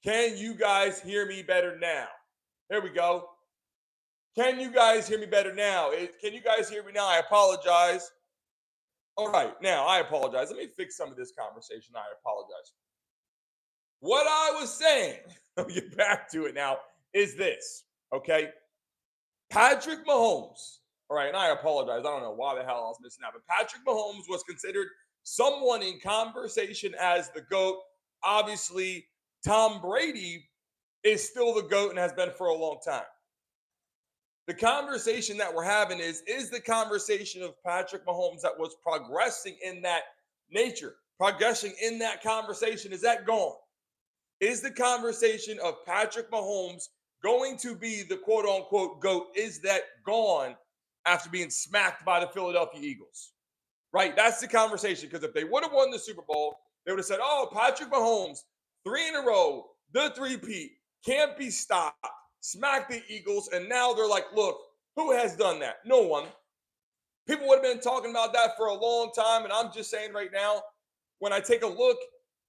Can you guys hear me better now? Here we go. Can you guys hear me better now? Can you guys hear me now? I apologize. All right, now I apologize. Let me fix some of this conversation. I apologize. What I was saying, let me get back to it now, is this, okay? Patrick Mahomes, all right, and I apologize. I don't know why the hell I was missing out, but Patrick Mahomes was considered someone in conversation as the GOAT. Obviously, Tom Brady is still the GOAT and has been for a long time. The conversation that we're having is the conversation of Patrick Mahomes that was progressing in that nature, progressing in that conversation, is that gone? Is the conversation of Patrick Mahomes going to be the quote unquote GOAT? Is that gone after being smacked by the Philadelphia Eagles? Right? That's the conversation. Because if they would have won the Super Bowl, they would have said, oh, Patrick Mahomes, 3 in a row, the three-peat, can't be stopped, smack the Eagles. And now they're like, look, who has done that? No one. People would have been talking about that for a long time. And I'm just saying right now, when I take a look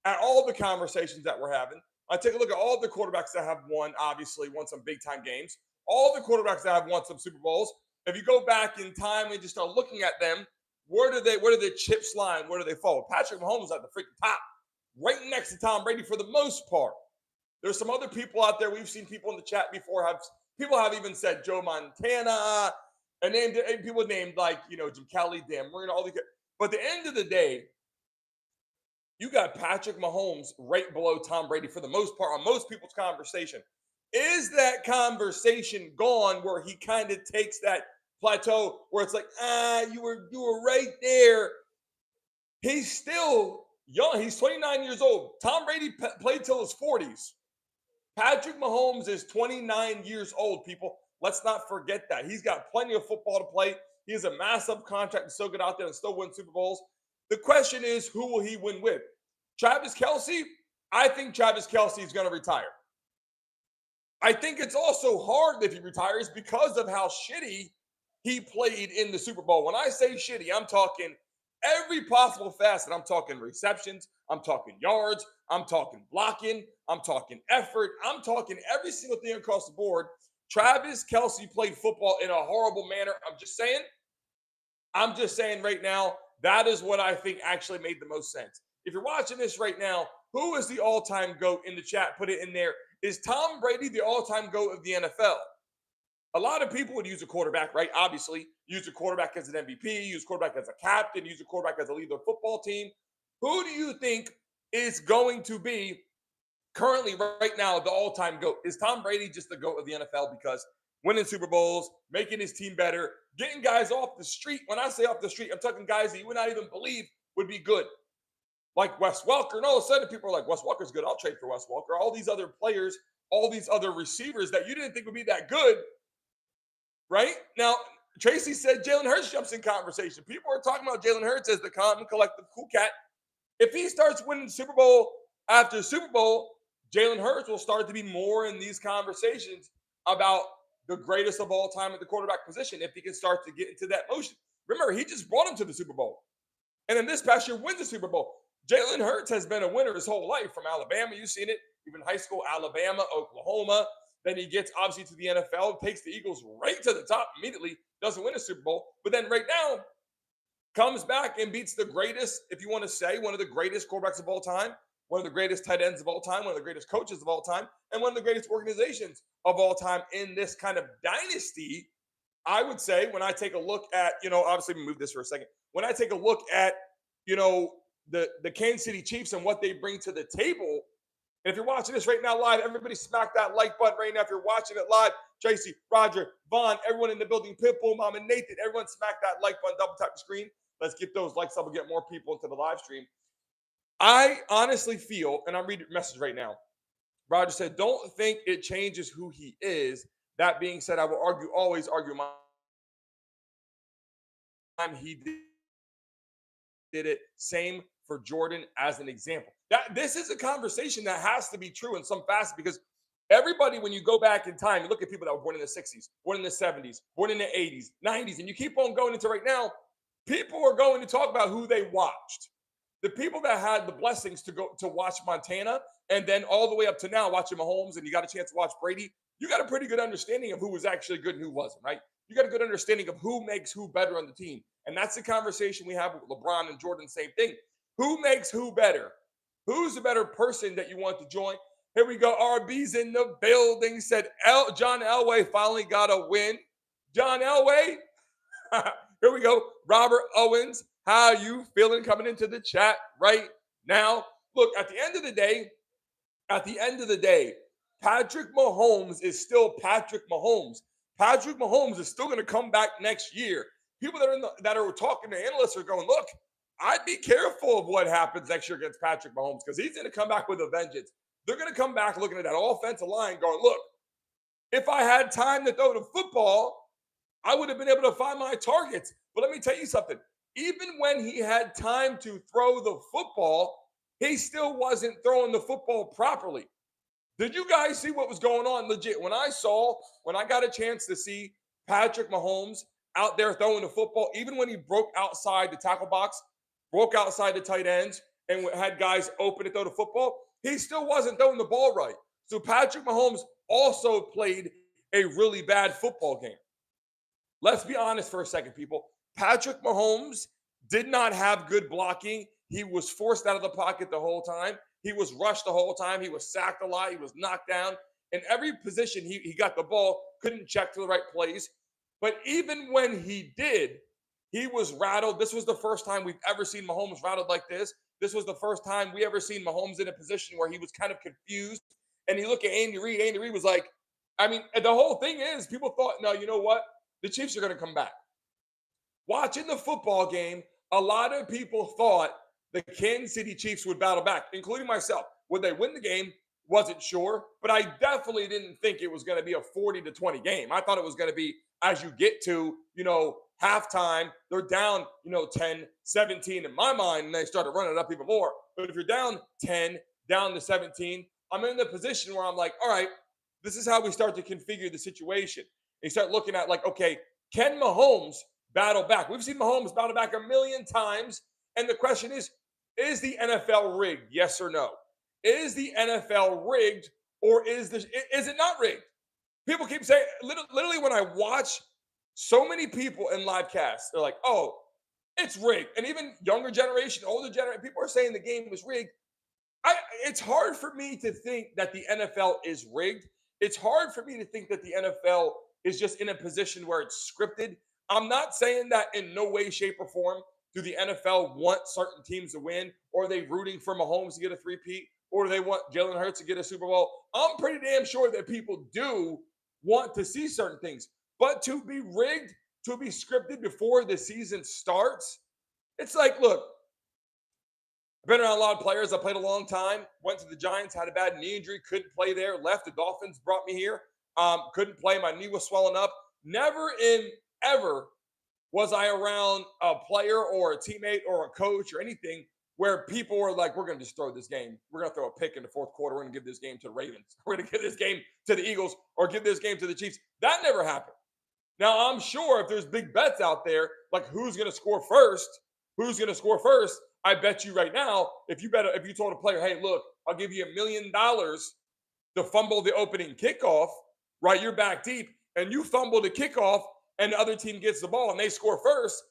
at all the conversations that we're having, I take a look at all the quarterbacks that have won, obviously, won some big time games, all the quarterbacks that have won some Super Bowls. If you go back in time and just start looking at them, where do the chips lie? Where do they fall? Patrick Mahomes is at the freaking top, right next to Tom Brady for the most part. There's some other people out there. We've seen people in the chat before have even said Joe Montana and people named like, Jim Kelly, Dan Marino, all these. But at the end of the day, you got Patrick Mahomes right below Tom Brady for the most part on most people's conversation. Is that conversation gone where he kind of takes that plateau where it's like, you were right there? He's still young. He's 29 years old. Tom Brady played till his 40s. Patrick Mahomes is 29 years old, people. Let's not forget that. He's got plenty of football to play. He has a massive contract to still get out there and still win Super Bowls. The question is, who will he win with? Travis Kelce? I think Travis Kelce is going to retire. I think it's also hard if he retires because of how shitty he played in the Super Bowl. When I say shitty, I'm talking every possible facet. I'm talking receptions. I'm talking yards. I'm talking blocking. I'm talking effort. I'm talking every single thing across the board. Travis Kelce played football in a horrible manner. I'm just saying right now, that is what I think actually made the most sense. If you're watching this right now, who is the all-time GOAT in the chat? Put it in there. Is Tom Brady the all-time GOAT of the NFL? A lot of people would use a quarterback, right? Obviously, use a quarterback as an MVP, use a quarterback as a captain, use a quarterback as a leader of the football team. Who do you think is going to be currently right now the all-time GOAT? Is Tom Brady just the GOAT of the NFL because winning Super Bowls, making his team better, getting guys off the street? When I say off the street, I'm talking guys that you would not even believe would be good. Like Wes Welker, and all of a sudden people are like, Wes Welker's good. I'll trade for Wes Welker. All these other players, all these other receivers that you didn't think would be that good, right? Now, Tracy said Jaylen Hurts jumps in conversation. People are talking about Jaylen Hurts as the calm and collective cool cat. If he starts winning Super Bowl after Super Bowl, Jaylen Hurts will start to be more in these conversations about the greatest of all time at the quarterback position if he can start to get into that motion. Remember, he just brought him to the Super Bowl. And then this past year wins the Super Bowl. Jaylen Hurts has been a winner his whole life from Alabama. You've seen it, even high school, Alabama, Oklahoma. Then he gets obviously to the NFL, takes the Eagles right to the top immediately, doesn't win a Super Bowl. But then right now, comes back and beats the greatest, if you want to say, one of the greatest quarterbacks of all time, one of the greatest tight ends of all time, one of the greatest coaches of all time, and one of the greatest organizations of all time in this kind of dynasty. I would say when I take a look at, obviously we move this for a second. When I take a look at, the Kansas City Chiefs and what they bring to the table. And if you're watching this right now live, everybody smack that like button right now. If you're watching it live, Tracy, Roger, Vaughn, everyone in the building, Pitbull, Mom, and Nathan, everyone smack that like button, double tap the screen. Let's get those likes up and get more people into the live stream. I honestly feel, and I'm reading your message right now, Roger said, don't think it changes who he is. That being said, I will always argue my time he did it. Same for Jordan as an example. This is a conversation that has to be true in some facet because everybody, when you go back in time, you look at people that were born in the 60s, born in the 70s, born in the 80s, 90s, and you keep on going into right now, people are going to talk about who they watched. The people that had the blessings to go to watch Montana and then all the way up to now watching Mahomes, and you got a chance to watch Brady, you got a pretty good understanding of who was actually good and who wasn't, right? You got a good understanding of who makes who better on the team. And that's the conversation we have with LeBron and Jordan, same thing. Who makes who better? Who's the better person that you want to join? Here we go. RB's in the building. Said John Elway finally got a win. John Elway. Here we go. Robert Owens. How you feeling coming into the chat right now? Look, at the end of the day, Patrick Mahomes is still Patrick Mahomes. Patrick Mahomes is still going to come back next year. People that are talking to analysts are going, look, I'd be careful of what happens next year against Patrick Mahomes because he's going to come back with a vengeance. They're going to come back looking at that offensive line going, look, if I had time to throw the football, I would have been able to find my targets. But let me tell you something. Even when he had time to throw the football, he still wasn't throwing the football properly. Did you guys see what was going on? Legit, when I got a chance to see Patrick Mahomes out there throwing the football, even when he broke outside the tackle box, broke outside the tight ends, and had guys open to throw the football, he still wasn't throwing the ball right. So Patrick Mahomes also played a really bad football game. Let's be honest for a second, people. Patrick Mahomes did not have good blocking. He was forced out of the pocket the whole time. He was rushed the whole time. He was sacked a lot. He was knocked down. In every position he got the ball, couldn't check to the right place. But even when he did, he was rattled. This was the first time we've ever seen Mahomes rattled like this. This was the first time we ever seen Mahomes in a position where he was kind of confused. And you look at Andy Reid. Andy Reid was like, I mean, the whole thing is people thought, no, you know what? The Chiefs are going to come back. Watching the football game, a lot of people thought the Kansas City Chiefs would battle back, including myself. Would they win the game? Wasn't sure, but I definitely didn't think it was going to be a 40-20 game. I thought it was going to be, as you get to, halftime, they're down, 10, 17 in my mind, and they started running it up even more. But if you're down 10, down to 17, I'm in the position where I'm like, all right, this is how we start to configure the situation. And you start looking at like, okay, can Mahomes battle back? We've seen Mahomes battle back a million times. And the question is the NFL rigged? Yes or no? Is the NFL rigged or is it not rigged? People keep saying, literally when I watch so many people in live casts, they're like, oh, it's rigged. And even younger generation, older generation, people are saying the game was rigged. It's hard for me to think that the NFL is rigged. It's hard for me to think that the NFL is just in a position where it's scripted. I'm not saying that in no way, shape, or form do the NFL want certain teams to win, or are they rooting for Mahomes to get a three-peat, or do they want Jaylen Hurts to get a Super Bowl? I'm pretty damn sure that people do want to see certain things. But to be rigged, to be scripted before the season starts, it's like, look, I've been around a lot of players. I played a long time, went to the Giants, had a bad knee injury, couldn't play there, left. The Dolphins brought me here, couldn't play. My knee was swelling up. Never in ever was I around a player or a teammate or a coach or anything where people were like, we're going to just throw this game. We're going to throw a pick in the fourth quarter. We're going to give this game to the Ravens. We're going to give this game to the Eagles or give this game to the Chiefs. That never happened. Now, I'm sure if there's big bets out there, like who's going to score first, I bet you right now, if you told a player, hey, look, I'll give you $1 million to fumble the opening kickoff, right? You're back deep and you fumble the kickoff and the other team gets the ball and they score first.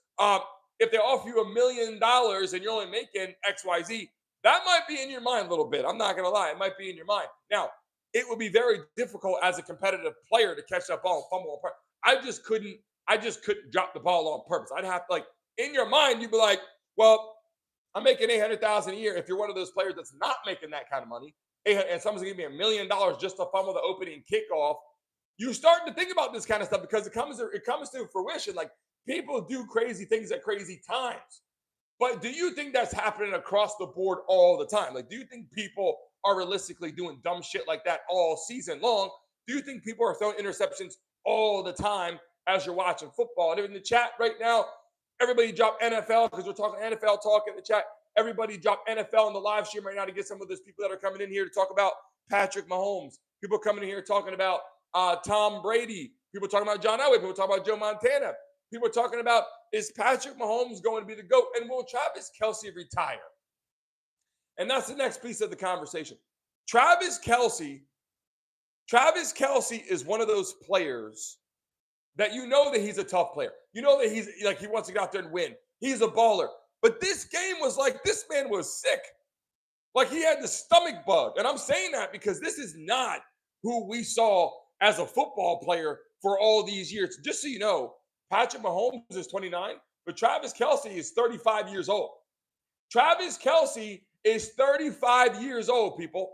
If they offer you $1 million and you're only making XYZ, that might be in your mind a little bit. I'm not going to lie. It might be in your mind. Now, it would be very difficult as a competitive player to catch that ball and fumble on purpose. I just couldn't drop the ball on purpose. I'd have to, like, in your mind, you'd be like, well, I'm making $800,000 a year. If you're one of those players that's not making that kind of money, and someone's gonna give me $1 million just to fumble the opening kickoff, you starting to think about this kind of stuff because it comes to fruition. Like, people do crazy things at crazy times. But do you think that's happening across the board all the time? Like, do you think people are realistically doing dumb shit like that all season long? Do you think people are throwing interceptions all the time as you're watching football? And in the chat right now, everybody drop NFL because we're talking NFL talk in the chat. Everybody drop NFL in the live stream right now to get some of those people that are coming in here to talk about Patrick Mahomes. People coming in here talking about Tom Brady. People talking about John Elway. People talking about Joe Montana. People are talking about, is Patrick Mahomes going to be the GOAT? And will Travis Kelce retire? And that's the next piece of the conversation. Travis Kelce is one of those players that you know that he's a tough player. You know that he's like he wants to get out there and win. He's a baller. But this game was like this man was sick. Like he had the stomach bug. And I'm saying that because this is not who we saw as a football player for all these years. Just so you know, Patrick Mahomes is 29, but Travis Kelce is 35 years old. Travis Kelce is 35 years old, people.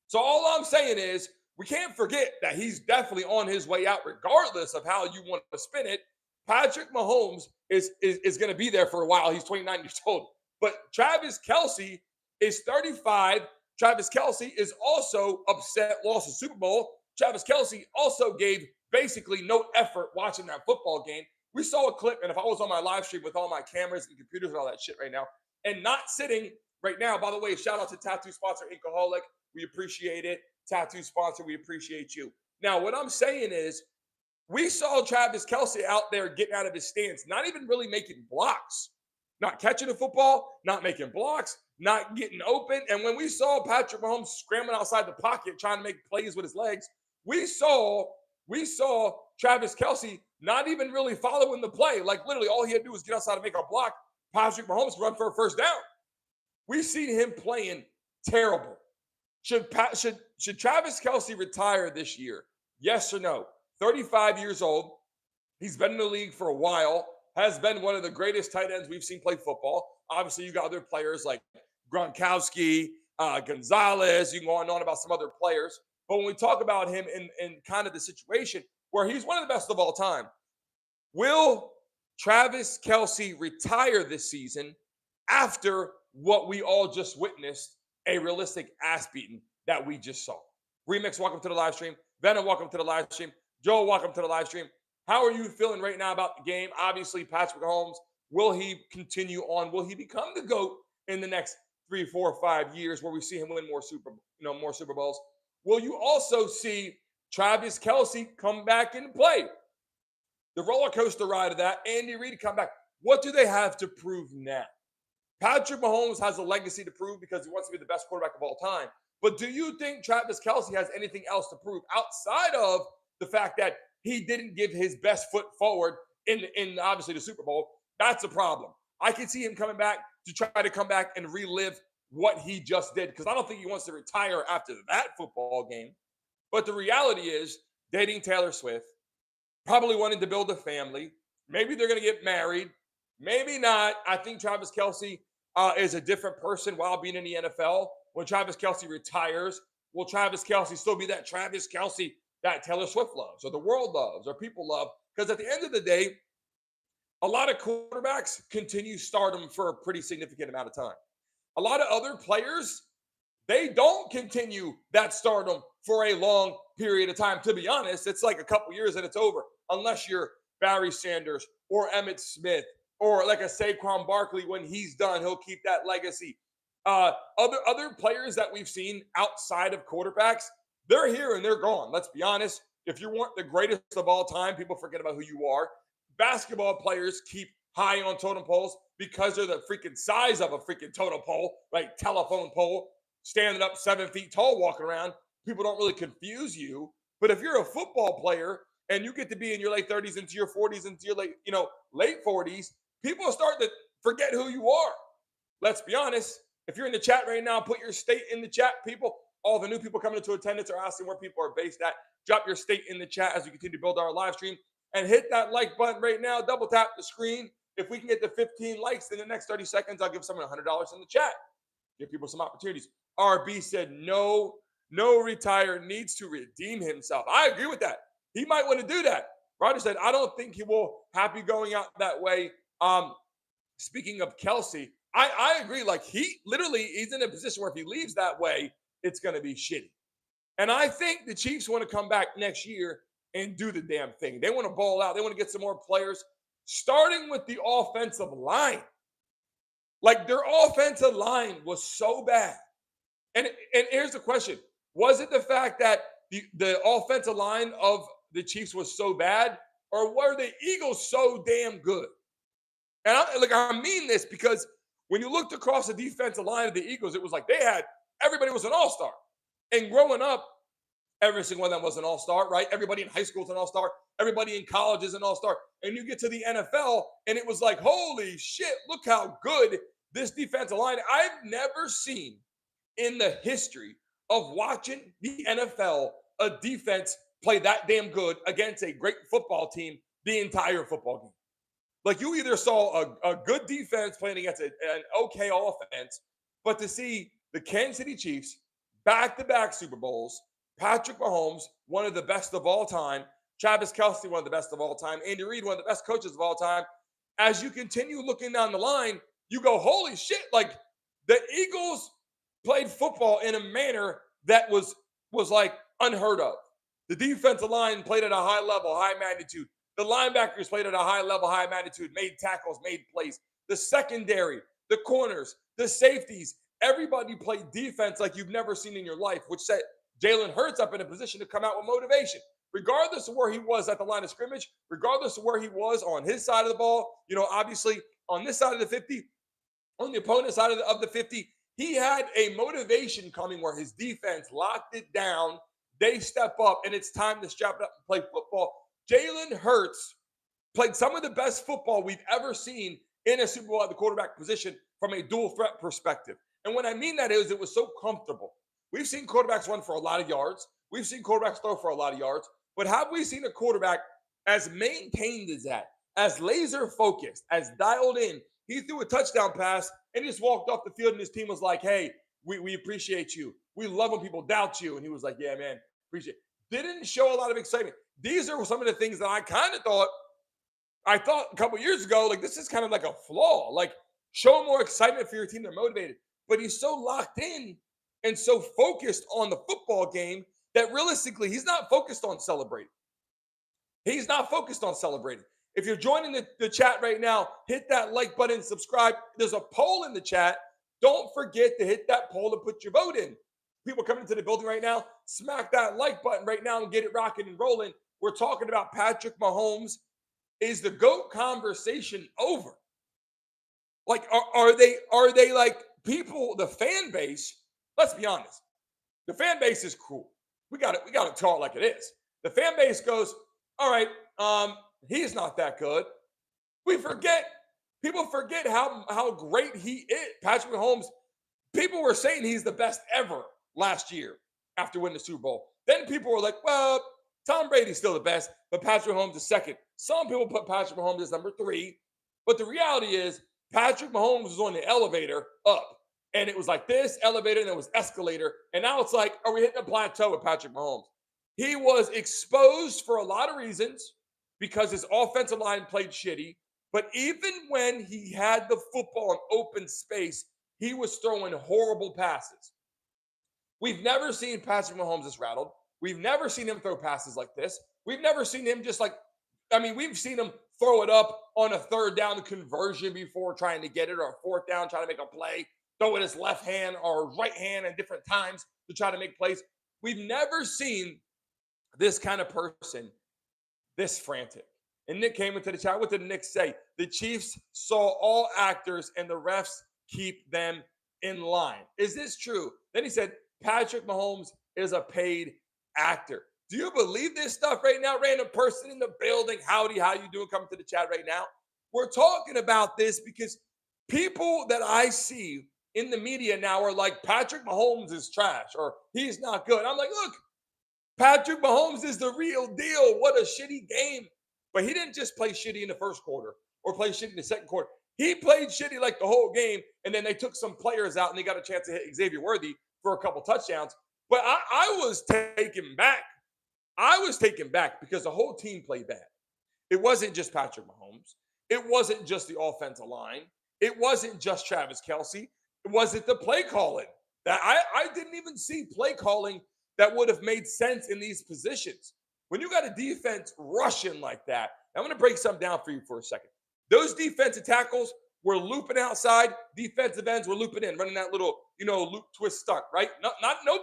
So all I'm saying is we can't forget that he's definitely on his way out, regardless of how you want to spin it. Patrick Mahomes is going to be there for a while. He's 29 years old. But Travis Kelce is 35. Travis Kelce is also upset, lost the Super Bowl. Travis Kelce also gave basically no effort watching that football game. We saw a clip, and if I was on my live stream with all my cameras and computers and all that shit right now, and not sitting right now, by the way, shout out to tattoo sponsor Inkaholic. We appreciate it. Tattoo sponsor, we appreciate you. Now, what I'm saying is, we saw Travis Kelce out there getting out of his stance, not even really making blocks, not catching the football, not making blocks, not getting open. And when we saw Patrick Mahomes scrambling outside the pocket, trying to make plays with his legs, we saw Travis Kelce not even really following the play. Like literally all he had to do was get outside and make a block. Patrick Mahomes run for a first down. We seen him playing terrible. Should Travis Kelce retire this year? Yes or no? 35 years old. He's been in the league for a while. Has been one of the greatest tight ends we've seen play football. Obviously, you got other players like Gronkowski, Gonzalez. You can go on and on about some other players. But when we talk about him in kind of the situation where he's one of the best of all time, will Travis Kelce retire this season after what we all just witnessed, a realistic ass beating that we just saw? Remix, welcome to the live stream. Venom, welcome to the live stream. Joel, welcome to the live stream. How are you feeling right now about the game? Obviously, Patrick Mahomes, will he continue on? Will he become the GOAT in the next 3, 4, 5 years where we see him win more Super Bowls? Will you also see Travis Kelce come back and play? The roller coaster ride of that, Andy Reid come back. What do they have to prove now? Patrick Mahomes has a legacy to prove because he wants to be the best quarterback of all time. But do you think Travis Kelce has anything else to prove outside of the fact that he didn't give his best foot forward in obviously the Super Bowl? That's a problem. I can see him coming back to try to come back and relive what he just did because I don't think he wants to retire after that football game. But the reality is dating Taylor Swift, probably wanting to build a family. Maybe they're going to get married. Maybe not. I think Travis Kelce is a different person while being in the NFL. When Travis Kelce retires, will Travis Kelce still be that Travis Kelce that Taylor Swift loves or the world loves or people love? Because at the end of the day, a lot of quarterbacks continue stardom for a pretty significant amount of time. A lot of other players, they don't continue that stardom for a long period of time. To be honest, it's like a couple years and it's over. Unless you're Barry Sanders or Emmitt Smith or like a Saquon Barkley, when he's done, he'll keep that legacy. Other players that we've seen outside of quarterbacks, they're here and they're gone. Let's be honest. If you weren't the greatest of all time, people forget about who you are. Basketball players keep high on totem poles because they're the freaking size of a freaking totem pole, like telephone pole, standing up 7 feet tall, walking around. People don't really confuse you. But if you're a football player and you get to be in your late 30s into your 40s into your late 40s, people start to forget who you are. Let's be honest. If you're in the chat right now, put your state in the chat, people. All the new people coming into attendance are asking where people are based at. Drop your state in the chat as we continue to build our live stream. And hit that like button right now. Double tap the screen. If we can get to 15 likes in the next 30 seconds, I'll give someone $100 in the chat. Give people some opportunities. RB said no retire needs to redeem himself. I agree with that. He might want to do that. Roger said, I don't think he will happy going out that way. Speaking of Kelce, I agree. Like he's in a position where if he leaves that way, it's going to be shitty. And I think the Chiefs want to come back next year and do the damn thing. They want to ball out. They want to get some more players, starting with the offensive line. Like their offensive line was so bad. And here's the question. Was it the fact that the offensive line of the Chiefs was so bad, or were the Eagles so damn good? And I mean this because When you looked across the defensive line of the Eagles, it was like everybody was an all-star. And growing up, every single one of them was an all-star, right? Everybody in high school is an all-star. Everybody in college is an all-star. And you get to the NFL, and it was like, holy shit, look how good this defensive line. I've never seen in the history of watching the NFL a defense play that damn good against a great football team the entire football game. Like, you either saw a good defense playing against an okay offense, but to see the Kansas City Chiefs back-to-back Super Bowls, Patrick Mahomes, one of the best of all time, Travis Kelce, one of the best of all time, Andy Reid, one of the best coaches of all time, as you continue looking down the line, you go, holy shit, like, the Eagles played football in a manner that was like unheard of. The defensive line played at a high level, high magnitude. The linebackers played at a high level, high magnitude, made tackles, made plays. The secondary, the corners, the safeties, everybody played defense like you've never seen in your life, which set Jaylen Hurts up in a position to come out with motivation. Regardless of where he was at the line of scrimmage, regardless of where he was on his side of the ball, obviously on this side of the 50, on the opponent's side of the 50, he had a motivation coming where his defense locked it down. They step up, and it's time to strap it up and play football. Jaylen Hurts played some of the best football we've ever seen in a Super Bowl at the quarterback position from a dual threat perspective. And what I mean that is it was so comfortable. We've seen quarterbacks run for a lot of yards. We've seen quarterbacks throw for a lot of yards. But have we seen a quarterback as maintained as that, as laser focused, as dialed in? He threw a touchdown pass and he just walked off the field, and his team was like, hey, we appreciate you. We love when people doubt you. And he was like, yeah, man, appreciate it. Didn't show a lot of excitement. These are some of the things that I thought a couple years ago, like, this is kind of like a flaw. Like, show more excitement for your team. They're motivated. But he's so locked in and so focused on the football game that realistically, he's not focused on celebrating. He's not focused on celebrating. If you're joining the chat right now, hit that like button, subscribe. There's a poll in the chat. Don't forget to hit that poll and put your vote in. People coming into the building right now, smack that like button right now and get it rocking and rolling. We're talking about Patrick Mahomes. Is the GOAT conversation over? Like, are they like people, the fan base? Let's be honest. The fan base is cruel. We got to talk like it is. The fan base goes, all right, he's not that good. People forget how great he is. Patrick Mahomes, people were saying he's the best ever last year after winning the Super Bowl. Then people were like, well, Tom Brady's still the best, but Patrick Mahomes is second. Some people put Patrick Mahomes as number 3. But the reality is Patrick Mahomes was on the elevator up. And it was like this elevator, and it was escalator. And now it's like, are we hitting a plateau with Patrick Mahomes? He was exposed for a lot of reasons because his offensive line played shitty. But even when he had the football in open space, he was throwing horrible passes. We've never seen Patrick Mahomes this rattled. We've never seen him throw passes like this. We've never seen him we've seen him throw it up on a third down conversion before trying to get it, or a fourth down trying to make a play, throw it his left hand or right hand at different times to try to make plays. We've never seen this kind of person this frantic. And Nick came into the chat. What did Nick say? The Chiefs saw all actors and the refs keep them in line. Is this true? Then he said, Patrick Mahomes is a paid actor. Do you believe this stuff right now? Random person in the building. Howdy, how you doing? Coming to the chat right now. We're talking about this because people that I see in the media now are like, Patrick Mahomes is trash or he's not good. I'm like, look, Patrick Mahomes is the real deal. What a shitty game. But he didn't just play shitty in the first quarter or play shitty in the second quarter. He played shitty like the whole game, and then they took some players out and they got a chance to hit Xavier Worthy for a couple touchdowns. But I was taken back. I was taken back because the whole team played bad. It wasn't just Patrick Mahomes. It wasn't just the offensive line. It wasn't just Travis Kelce. It wasn't the play calling. That I didn't even see play calling that would have made sense in these positions. When you got a defense rushing like that, I'm going to break something down for you for a second. Those defensive tackles were looping outside. Defensive ends were looping in, running that little, loop twist stunt, right? No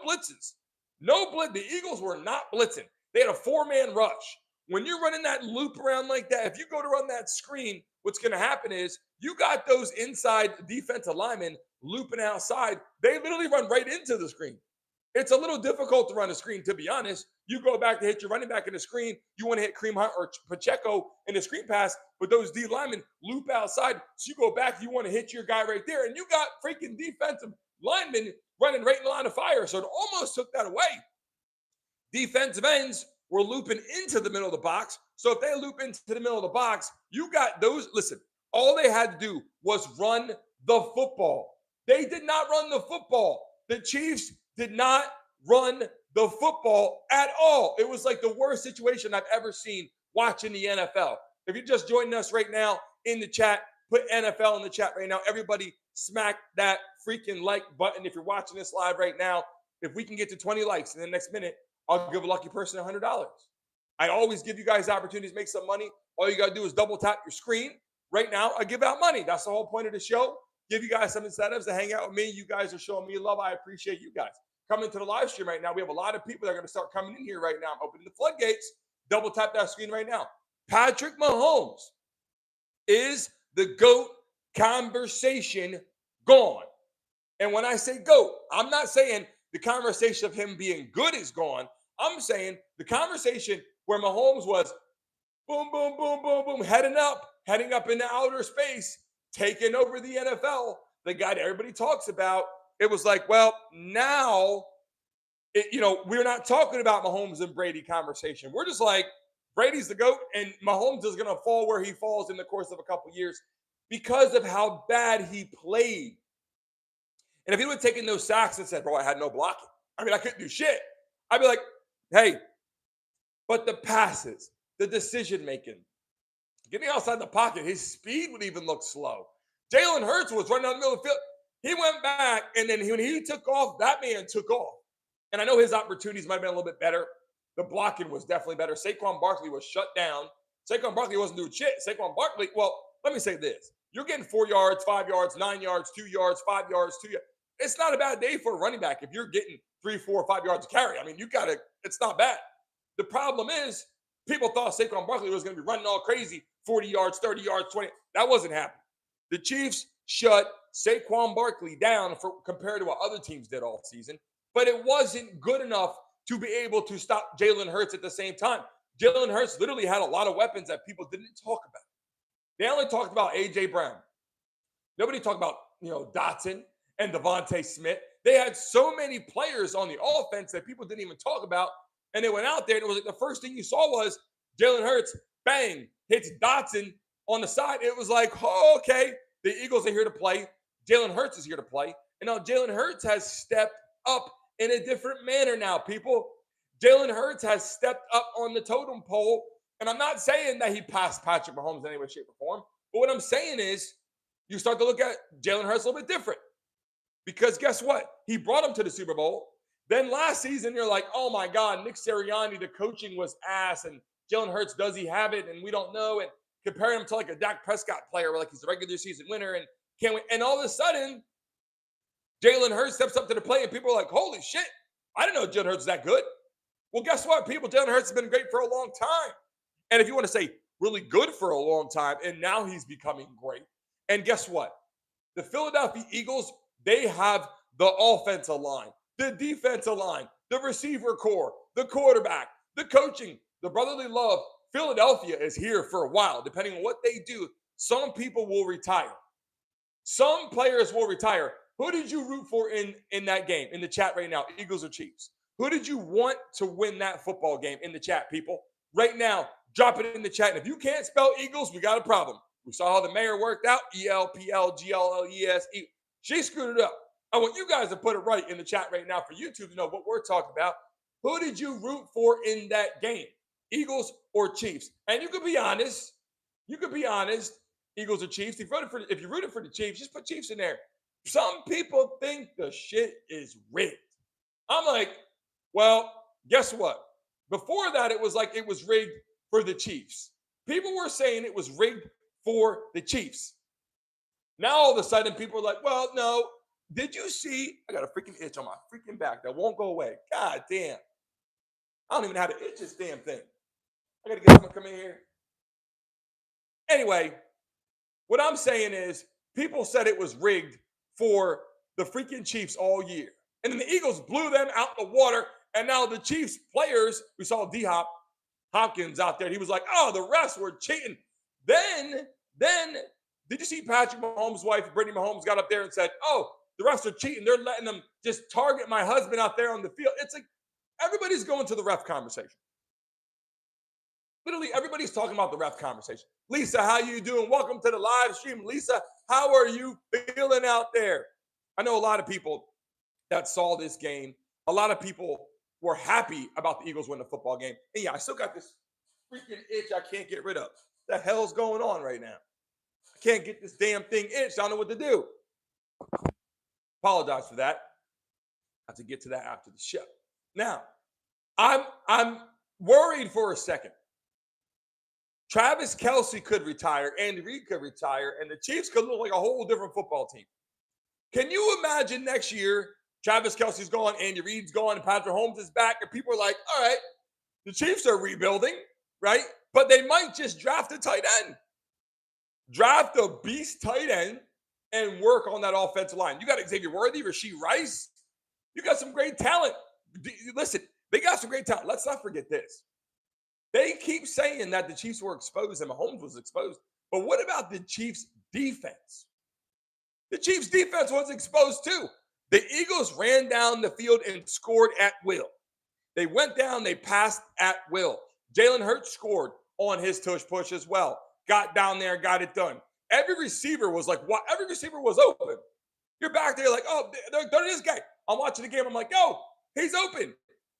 blitzes. No blitz. The Eagles were not blitzing. They had a 4-man rush. When you're running that loop around like that, if you go to run that screen, what's going to happen is you got those inside defensive linemen looping outside. They literally run right into the screen. It's a little difficult to run a screen, to be honest. You go back to hit your running back in the screen. You want to hit Kareem Hunt or Pacheco in the screen pass, but those D linemen loop outside. So you go back, you want to hit your guy right there. And you got freaking defensive linemen running right in the line of fire. So it almost took that away. Defensive ends were looping into the middle of the box. So if they loop into the middle of the box, you got those. Listen, all they had to do was run the football. They did not run the football. The Chiefs did not run the football at all. It was like the worst situation I've ever seen watching the NFL. If you're just joining us right now in the chat, put NFL in the chat right now. Everybody smack that freaking like button if you're watching this live right now. If we can get to 20 likes in the next minute, I'll give a lucky person $100. I always give you guys opportunities to make some money. All you got to do is double tap your screen. Right now, I give out money. That's the whole point of the show. Give you guys some incentives to hang out with me. You guys are showing me love. I appreciate you guys. Coming to the live stream right now, we have a lot of people that are going to start coming in here right now. I'm opening the floodgates. Double tap that screen right now. Patrick Mahomes is the GOAT conversation gone. And when I say GOAT, I'm not saying the conversation of him being good is gone. I'm saying the conversation where Mahomes was boom, boom, boom, boom, boom, heading up into outer space, taking over the NFL, the guy that everybody talks about. It was like, well, now, we're not talking about Mahomes and Brady conversation. We're just like, Brady's the GOAT, and Mahomes is going to fall where he falls in the course of a couple years because of how bad he played. And if he would have taken those sacks and said, bro, I had no blocking. I mean, I couldn't do shit. I'd be like, hey, but the passes, the decision-making, getting outside the pocket, his speed would even look slow. Jaylen Hurts was running down the middle of the field. He went back, and then when he took off, that man took off. And I know his opportunities might have been a little bit better. The blocking was definitely better. Saquon Barkley was shut down. Saquon Barkley wasn't doing shit. Saquon Barkley, well, let me say this. You're getting 4 yards, 5 yards, 9 yards, 2 yards, 5 yards, 2 yards. It's not a bad day for a running back if you're getting 3, 4, 5 yards to carry. I mean, it's not bad. The problem is people thought Saquon Barkley was going to be running all crazy, 40 yards, 30 yards, 20. That wasn't happening. The Chiefs shut Saquon Barkley down compared to what other teams did all season, but it wasn't good enough to be able to stop Jaylen Hurts at the same time. Jaylen Hurts literally had a lot of weapons that people didn't talk about. They only talked about A.J. Brown. Nobody talked about, Dotson and Devontae Smith. They had so many players on the offense that people didn't even talk about, and they went out there, and it was like the first thing you saw was Jaylen Hurts, bang, hits Dotson on the side. It was like, oh, okay, the Eagles are here to play. Jaylen Hurts is here to play. And now Jaylen Hurts has stepped up in a different manner now, people. Jaylen Hurts has stepped up on the totem pole. And I'm not saying that he passed Patrick Mahomes in any way, shape, or form. But what I'm saying is you start to look at Jaylen Hurts a little bit different. Because guess what? He brought him to the Super Bowl. Then last season, you're like, oh, my God, Nick Sirianni, the coaching was ass. And Jaylen Hurts, does he have it? And we don't know. And compare him to like a Dak Prescott player where like he's a regular season winner and can't win. And all of a sudden, Jaylen Hurts steps up to the plate and people are like, holy shit, I didn't know Jaylen Hurts is that good. Well, guess what, people? Jaylen Hurts has been great for a long time. And if you want to say really good for a long time, and now he's becoming great. And guess what? The Philadelphia Eagles, they have the offensive line, the defensive line, the receiver core, the quarterback, the coaching, the brotherly love. Philadelphia is here for a while. Depending on what they do, some people will retire. Some players will retire. Who did you root for in that game, in the chat right now, Eagles or Chiefs? Who did you want to win that football game in the chat, people? Right now, drop it in the chat. And if you can't spell Eagles, we got a problem. We saw how the mayor worked out, ELPLGLLESE. She screwed it up. I want you guys to put it right in the chat right now for YouTube to know what we're talking about. Who did you root for in that game? Eagles or Chiefs? And you could be honest. Eagles or Chiefs. If you rooted for the Chiefs, just put Chiefs in there. Some people think the shit is rigged. I'm like, well, guess what? Before that, it was like it was rigged for the Chiefs. People were saying it was rigged for the Chiefs. Now, all of a sudden, people are like, well, no. Did you see? I got a freaking itch on my freaking back that won't go away. God damn. I don't even know how to itch this damn thing. I got to get someone to come in here. Anyway, what I'm saying is people said it was rigged for the freaking Chiefs all year. And then the Eagles blew them out in the water. And now the Chiefs players, we saw D-Hop Hopkins out there. He was like, oh, the refs were cheating. Then, did you see Patrick Mahomes' wife, Brady Mahomes, got up there and said, oh, the refs are cheating. They're letting them just target my husband out there on the field. It's like everybody's going to the ref conversation. Literally, everybody's talking about the ref conversation. Lisa, how you doing? Welcome to the live stream. Lisa, how are you feeling out there? I know a lot of people that saw this game. A lot of people were happy about the Eagles winning the football game. And yeah, I still got this freaking itch I can't get rid of. What the hell's going on right now? I can't get this damn thing itched. I don't know what to do. Apologize for that. I have to get to that after the show. Now, I'm worried for a second. Travis Kelce could retire, Andy Reid could retire, and the Chiefs could look like a whole different football team. Can you imagine next year, Travis Kelce's gone, Andy Reid's gone, and Patrick Mahomes is back, and people are like, all right, the Chiefs are rebuilding, right? But they might just draft a tight end. Draft a beast tight end and work on that offensive line. You got Xavier Worthy, Rashee Rice. You got some great talent. Listen, they got some great talent. Let's not forget this. They keep saying that the Chiefs were exposed and Mahomes was exposed. But what about the Chiefs' defense? The Chiefs' defense was exposed too. The Eagles ran down the field and scored at will. They went down, they passed at will. Jaylen Hurts scored on his tush push as well. Got down there, got it done. Every receiver was like, what? Every receiver was open. You're back there like, oh, there's this guy. I'm watching the game. I'm like, yo, he's open.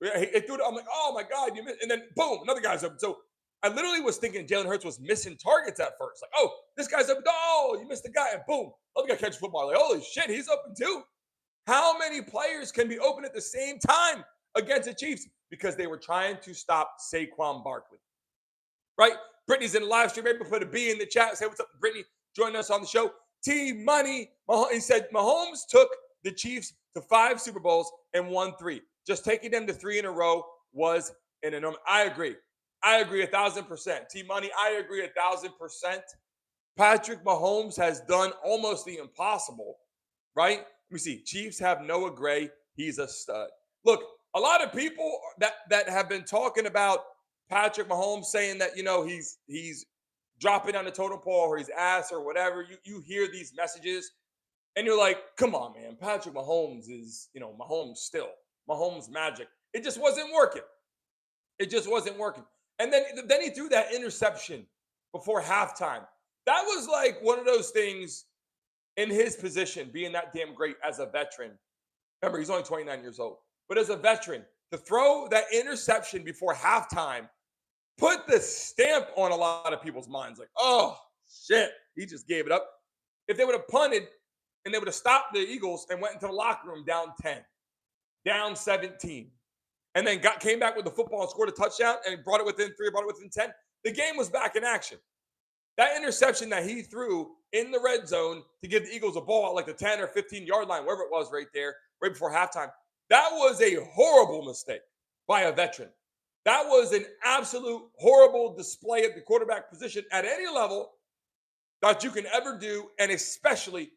I'm like, oh my God, you missed. And then boom, another guy's open. So I literally was thinking Jaylen Hurts was missing targets at first. Like, oh, this guy's open. Oh, you missed the guy. And boom, other guy catches football. Like, holy shit, he's open too. How many players can be open at the same time against the Chiefs? Because they were trying to stop Saquon Barkley. Right? Brittany's in the live stream. Maybe put a B in the chat. Say what's up, Brittany. Join us on the show. T Money. He said Mahomes took the Chiefs to 5 Super Bowls and won 3. Just taking them to 3 in a row was an enormous. I agree 1,000%. T Money, I agree 1,000%. Patrick Mahomes has done almost the impossible, right? Let me see. Chiefs have Noah Gray. He's a stud. Look, a lot of people that have been talking about Patrick Mahomes saying that, you know, he's dropping on the totem pole or he's ass or whatever. You hear these messages and you're like, come on, man. Patrick Mahomes is, you know, Mahomes still. Mahomes magic. It just wasn't working. It just wasn't working. And then he threw that interception before halftime. That was like one of those things in his position, being that damn great as a veteran. Remember, he's only 29 years old. But as a veteran, to throw that interception before halftime put the stamp on a lot of people's minds. Like, oh, shit, he just gave it up. If they would have punted and they would have stopped the Eagles and went into the locker room down 10, down 17, and then came back with the football and scored a touchdown and brought it within 3, brought it within 10, the game was back in action. That interception that he threw in the red zone to give the Eagles a ball at like the 10 or 15-yard line, wherever it was right there, right before halftime, that was a horrible mistake by a veteran. That was an absolute horrible display at the quarterback position at any level that you can ever do, and especially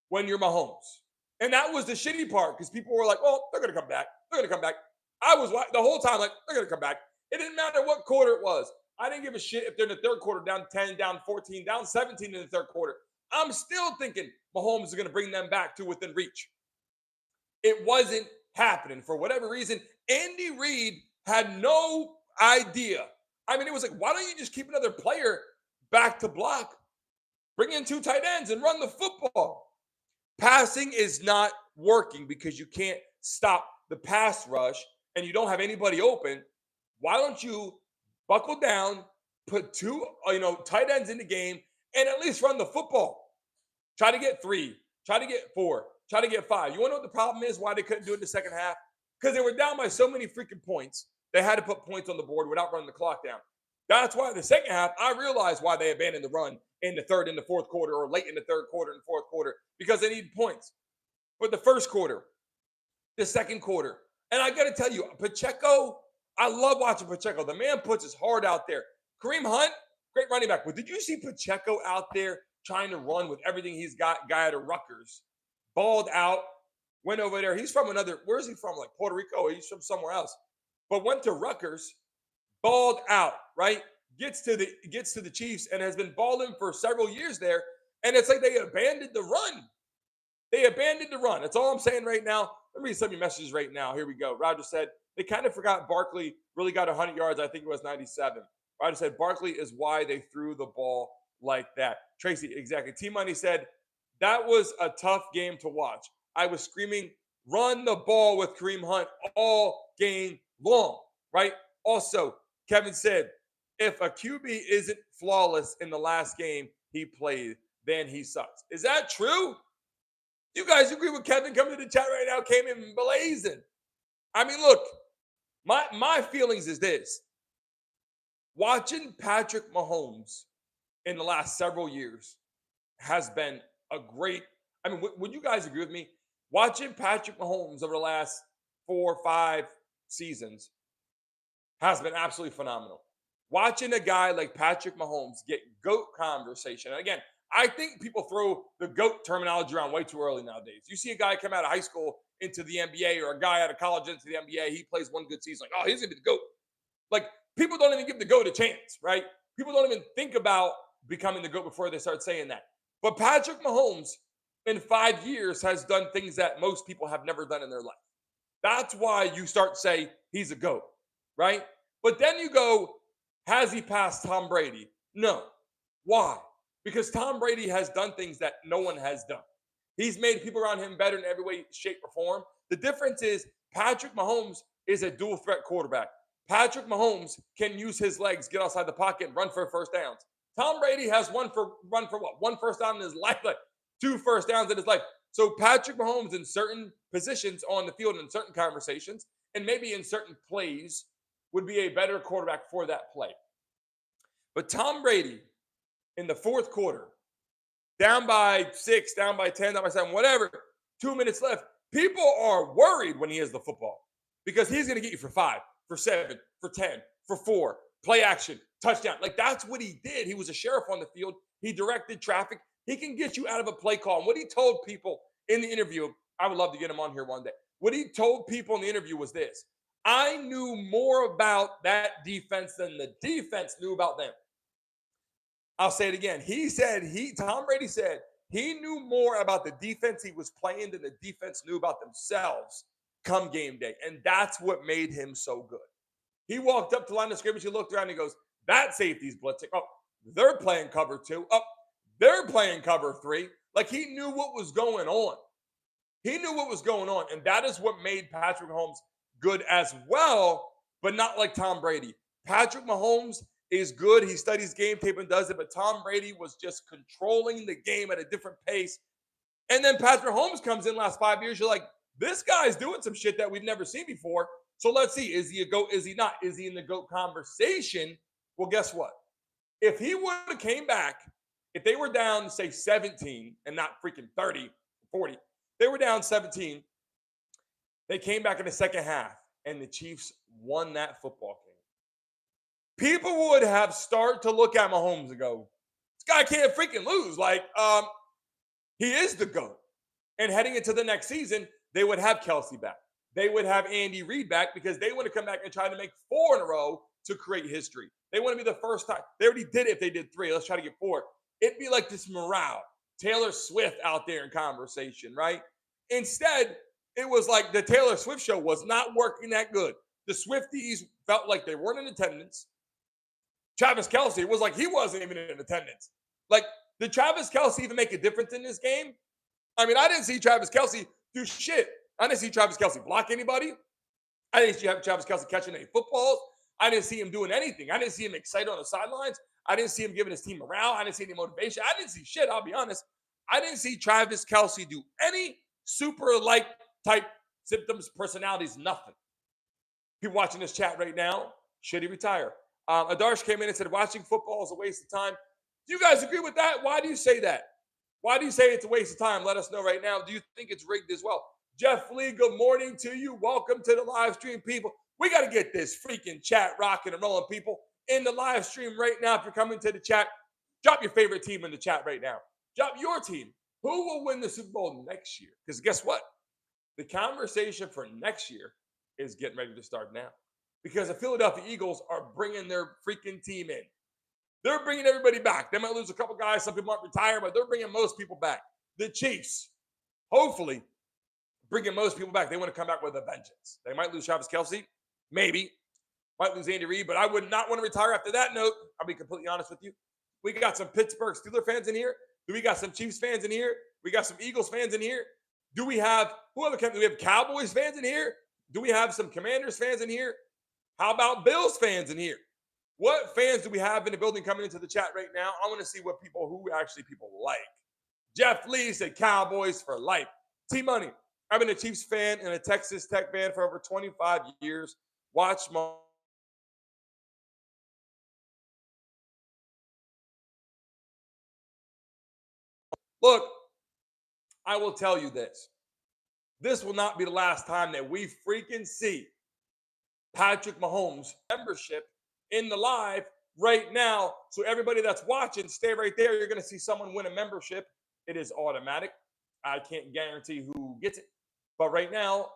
when you're Mahomes. And that was the shitty part because people were like, well, they're going to come back. They're going to come back. I was the whole time like, they're going to come back. It didn't matter what quarter it was. I didn't give a shit if they're in the third quarter, down 10, down 14, down 17 in the third quarter. I'm still thinking Mahomes is going to bring them back to within reach. It wasn't happening for whatever reason. Andy Reid had no idea. I mean, it was like, why don't you just keep another player back to block? Bring in 2 tight ends and run the football. Passing is not working because you can't stop the pass rush and you don't have anybody open. Why don't you buckle down, put 2 tight ends in the game, and at least run the football? Try to get 3, try to get 4, try to get 5. You want to know what the problem is, why they couldn't do it in the second half? Because they were down by so many freaking points. They had to put points on the board without running the clock down. That's why in the second half, I realized why they abandoned the run in the third and the fourth quarter, or late in the third quarter and fourth quarter, because they need points. But the first quarter, the second quarter, and I got to tell you, Pacheco I love watching Pacheco. The man puts his heart out there. Kareem Hunt, great running back. But did you see Pacheco out there trying to run with everything he's got? Guy at Rutgers, balled out, went over there. He's from where is he from? Like Puerto Rico? He's from somewhere else. But went to Rutgers, balled out, right? Gets to the Chiefs and has been balling for several years there. And it's like they abandoned the run. They abandoned the run. That's all I'm saying right now. Let me read some of your messages right now. Here we go. Roger said, they kind of forgot Barkley really got 100 yards. I think it was 97. Roger said, Barkley is why they threw the ball like that. Tracy, exactly. T-Money said, that was a tough game to watch. I was screaming, run the ball with Kareem Hunt all game long, right? Also, Kevin said, if a QB isn't flawless in the last game he played, then he sucks. Is that true? You guys agree with Kevin? Come to the chat right now. Came in blazing. I mean, look, my feelings is this. Watching Patrick Mahomes in the last several years has been a great, I mean, would you guys agree with me? Watching Patrick Mahomes over the last 4 or 5 seasons has been absolutely phenomenal. Watching a guy like Patrick Mahomes get GOAT conversation. And again, I think people throw the GOAT terminology around way too early nowadays. You see a guy come out of high school into the NBA or a guy out of college into the NBA, he plays one good season, like, oh, he's going to be the GOAT. Like, people don't even give the GOAT a chance, right? People don't even think about becoming the GOAT before they start saying that. But Patrick Mahomes in 5 years has done things that most people have never done in their life. That's why you start to say he's a GOAT, right? But then you go, has he passed Tom Brady? No. Why? Because Tom Brady has done things that no one has done. He's made people around him better in every way, shape, or form. The difference is Patrick Mahomes is a dual threat quarterback. Patrick Mahomes can use his legs, get outside the pocket, and run for first downs. Tom Brady has run for what? 1 first down in his life, like 2 first downs in his life. So Patrick Mahomes in certain positions on the field, in certain conversations, and maybe in certain plays, would be a better quarterback for that play. But Tom Brady in the fourth quarter, down by 6, down by 10, down by 7, whatever, 2 minutes left, people are worried when he has the football because he's going to get you for 5, for 7, for 10, for 4, play action, touchdown. Like, that's what he did. He was a sheriff on the field. He directed traffic. He can get you out of a play call. And what he told people in the interview, I would love to get him on here one day. What he told people in the interview was this: I knew more about that defense than the defense knew about them. I'll say it again. Tom Brady said he knew more about the defense he was playing than the defense knew about themselves come game day. And that's what made him so good. He walked up to the line of scrimmage, he looked around, and he goes, that safety's blitzing. Oh, they're playing cover 2. Oh, they're playing cover 3. Like, he knew what was going on. He knew what was going on. And that is what made Patrick Mahomes good as well, but not like Tom Brady. Patrick Mahomes is good. He studies game tape and does it, but Tom Brady was just controlling the game at a different pace. And then Patrick Mahomes comes in last 5 years. You're like, this guy's doing some shit that we've never seen before. So let's see. Is he a GOAT? Is he not? Is he in the GOAT conversation? Well, guess what? If he would have came back, if they were down, say, 17 and not freaking 30, 40, they were down 17. They came back in the second half, and the Chiefs won that football game. People would have started to look at Mahomes and go, this guy can't freaking lose. Like, he is the GOAT. And heading into the next season, they would have Kelce back. They would have Andy Reid back because they want to come back and try to make 4 in a row to create history. They want to be the first time. They already did it if they did 3. Let's try to get 4. It'd be like this morale. Taylor Swift out there in conversation, right? Instead, it was like the Taylor Swift show was not working that good. The Swifties felt like they weren't in attendance. Travis Kelce was like he wasn't even in attendance. Like, did Travis Kelce even make a difference in this game? I mean, I didn't see Travis Kelce do shit. I didn't see Travis Kelce block anybody. I didn't see Travis Kelce catching any footballs. I didn't see him doing anything. I didn't see him excited on the sidelines. I didn't see him giving his team morale. I didn't see any motivation. I didn't see shit, I'll be honest. I didn't see Travis Kelce do any super-like type symptoms, personalities, nothing. People watching this chat right now, should he retire? Adarsh came in and said, watching football is a waste of time. Do you guys agree with that? Why do you say that? Why do you say it's a waste of time? Let us know right now. Do you think it's rigged as well? Jeff Lee, good morning to you. Welcome to the live stream, people. We got to get this freaking chat rocking and rolling, people. In the live stream right now, if you're coming to the chat, drop your favorite team in the chat right now. Drop your team. Who will win the Super Bowl next year? Because guess what? The conversation for next year is getting ready to start now. Because the Philadelphia Eagles are bringing their freaking team in. They're bringing everybody back. They might lose a couple guys. Some people might retire, but they're bringing most people back. The Chiefs, hopefully, bringing most people back. They want to come back with a vengeance. They might lose Travis Kelce. Maybe. Might lose Andy Reid, but I would not want to retire after that note. I'll be completely honest with you. We got some Pittsburgh Steelers fans in here. Do we got some Chiefs fans in here? We got some Eagles fans in here. Do we have do we have Cowboys fans in here? Do we have some Commanders fans in here? How about Bills fans in here? What fans do we have in the building coming into the chat right now? I want to see who people like. Jeff Lee said Cowboys for life. T-Money, I've been a Chiefs fan and a Texas Tech fan for over 25 years. Watch my Look, I will tell you this. This will not be the last time that we freaking see Patrick Mahomes membership in the live right now. So everybody that's watching, stay right there. You're going to see someone win a membership. It is automatic. I can't guarantee who gets it. But right now,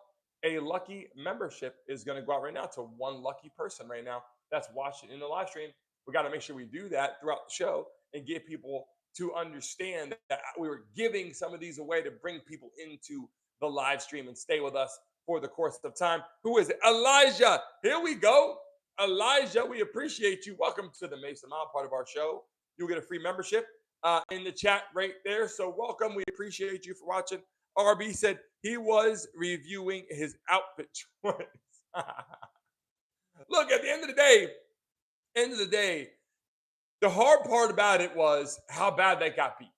a lucky membership is going to go out right now to one lucky person right now that's watching in the live stream. We got to make sure we do that throughout the show and get people to understand that we were giving some of these away to bring people into the live stream and stay with us for the course of time. Who is it? Elijah. Here we go. Elijah, we appreciate you. Welcome to the Mason Mile part of our show. You'll get a free membership in the chat right there. So welcome. We appreciate you for watching. RB said he was reviewing his outfit choice. Look, at the end of the day, the hard part about it was how bad they got beat.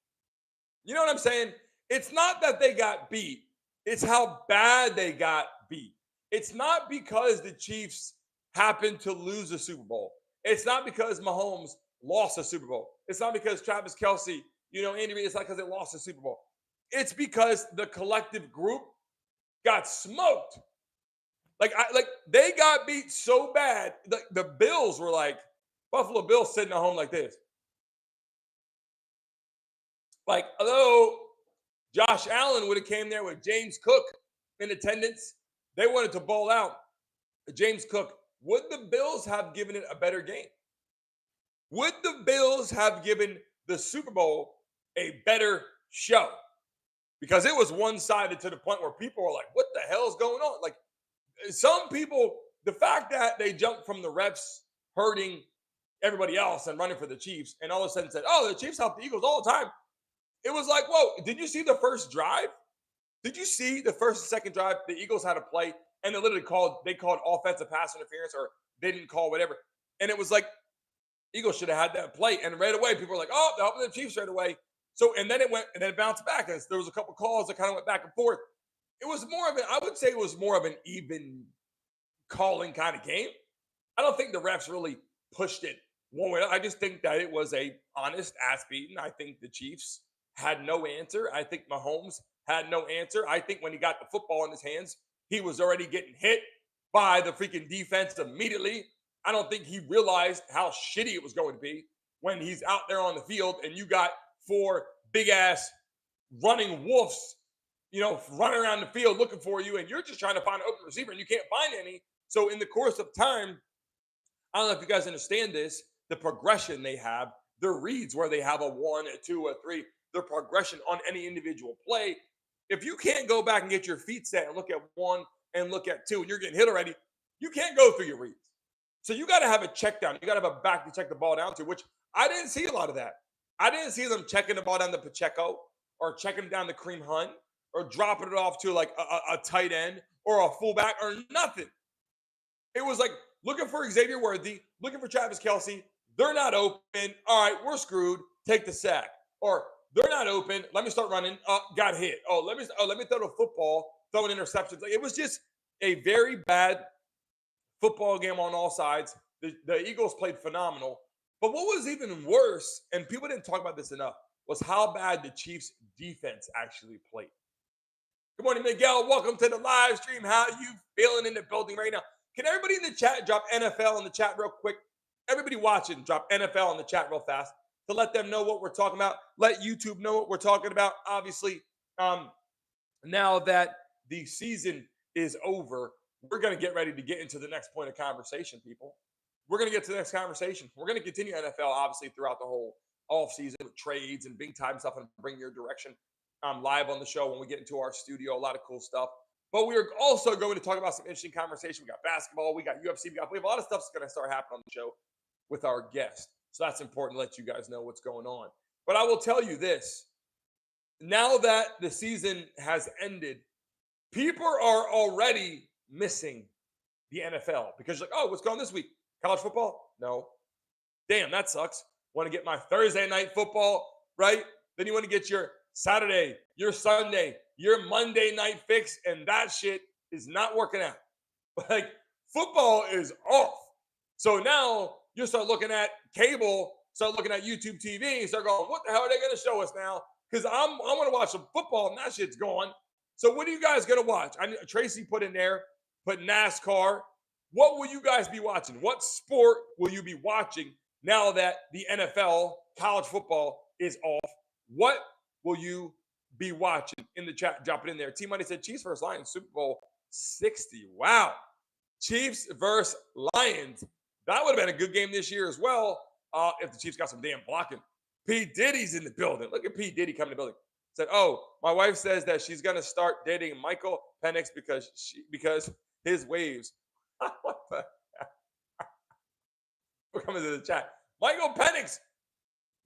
You know what I'm saying? It's not that they got beat. It's how bad they got beat. It's not because the Chiefs happened to lose the Super Bowl. It's not because Mahomes lost a Super Bowl. It's not because Travis Kelce, Andy Reid, it's not because they lost the Super Bowl. It's because the collective group got smoked. Like they got beat so bad. The Bills were like, Buffalo Bills sitting at home like this. Like, hello, Josh Allen would have came there with James Cook in attendance. They wanted to ball out. James Cook, would the Bills have given it a better game? Would the Bills have given the Super Bowl a better show? Because it was one-sided to the point where people were like, what the hell is going on? Like, some people, the fact that they jumped from the refs hurting everybody else and running for the Chiefs, and all of a sudden said, oh, the Chiefs help the Eagles all the time. It was like, whoa, did you see the first drive? Did you see the first and second drive? The Eagles had a play, and they called offensive pass interference, or they didn't call whatever. And it was like, Eagles should have had that play. And right away, people were like, oh, they're helping the Chiefs right away. So, and then it bounced back. And there was a couple calls that kind of went back and forth. It was I would say it was more of an even calling kind of game. I don't think the refs really pushed it one way. I just think that it was a honest ass beating. I think the Chiefs had no answer. I think Mahomes had no answer. I think when he got the football in his hands, he was already getting hit by the freaking defense immediately. I don't think he realized how shitty it was going to be when he's out there on the field and you got 4 big-ass running wolves, running around the field looking for you, and you're just trying to find an open receiver, and you can't find any. So in the course of time, I don't know if you guys understand this, the progression they have, the reads where they have a 1, a 2, a 3, the progression on any individual play. If you can't go back and get your feet set and look at 1 and look at 2, and you're getting hit already, you can't go through your reads. So you got to have a check down. You got to have a back to check the ball down to, which I didn't see a lot of that. I didn't see them checking the ball down to Pacheco or checking it down to Kareem Hunt or dropping it off to like a tight end or a fullback or nothing. It was like looking for Xavier Worthy, looking for Travis Kelce. They're not open. All right, we're screwed. Take the sack. Or they're not open. Let me start running. Got hit. Let me throw the football, throwing interceptions. Like, it was just a very bad football game on all sides. The Eagles played phenomenal. But what was even worse, and people didn't talk about this enough, was how bad the Chiefs' defense actually played. Good morning, Miguel. Welcome to the live stream. How are you feeling in the building right now? Can everybody in the chat drop NFL in the chat real quick? Everybody watching, drop NFL in the chat real fast to let them know what we're talking about. Let YouTube know what we're talking about. Obviously, now that the season is over, we're going to get ready to get into the next point of conversation, people. We're going to get to the next conversation. We're going to continue NFL, obviously, throughout the whole offseason with trades and big time stuff and bring your direction live on the show when we get into our studio. A lot of cool stuff. But we are also going to talk about some interesting conversation. We got basketball, we got UFC, we have a lot of stuff that's going to start happening on the show with our guest. So that's important to let you guys know what's going on. But I will tell you this. Now that the season has ended, people are already missing the NFL because you're like, oh, what's going on this week? College football? No. Damn, that sucks. Want to get my Thursday night football, right? Then you want to get your Saturday, your Sunday, your Monday night fix, and that shit is not working out. Like, football is off. So now you start looking at cable, start looking at YouTube TV, and start going, what the hell are they going to show us now? Because I want to watch some football, and that shit's gone. So what are you guys going to watch? Tracy put in there, put NASCAR. What will you guys be watching? What sport will you be watching now that the NFL, college football, is off? What will you be watching? In the chat, drop it in there. T-Money said Chiefs versus Lions, Super Bowl 60. Wow. Chiefs versus Lions. That would have been a good game this year as well if the Chiefs got some damn blocking. P. Diddy's in the building. Look at P. Diddy coming in the building. Said, oh, my wife says that she's going to start dating Michael Penix because his waves. What the We're coming to the chat. Michael Penix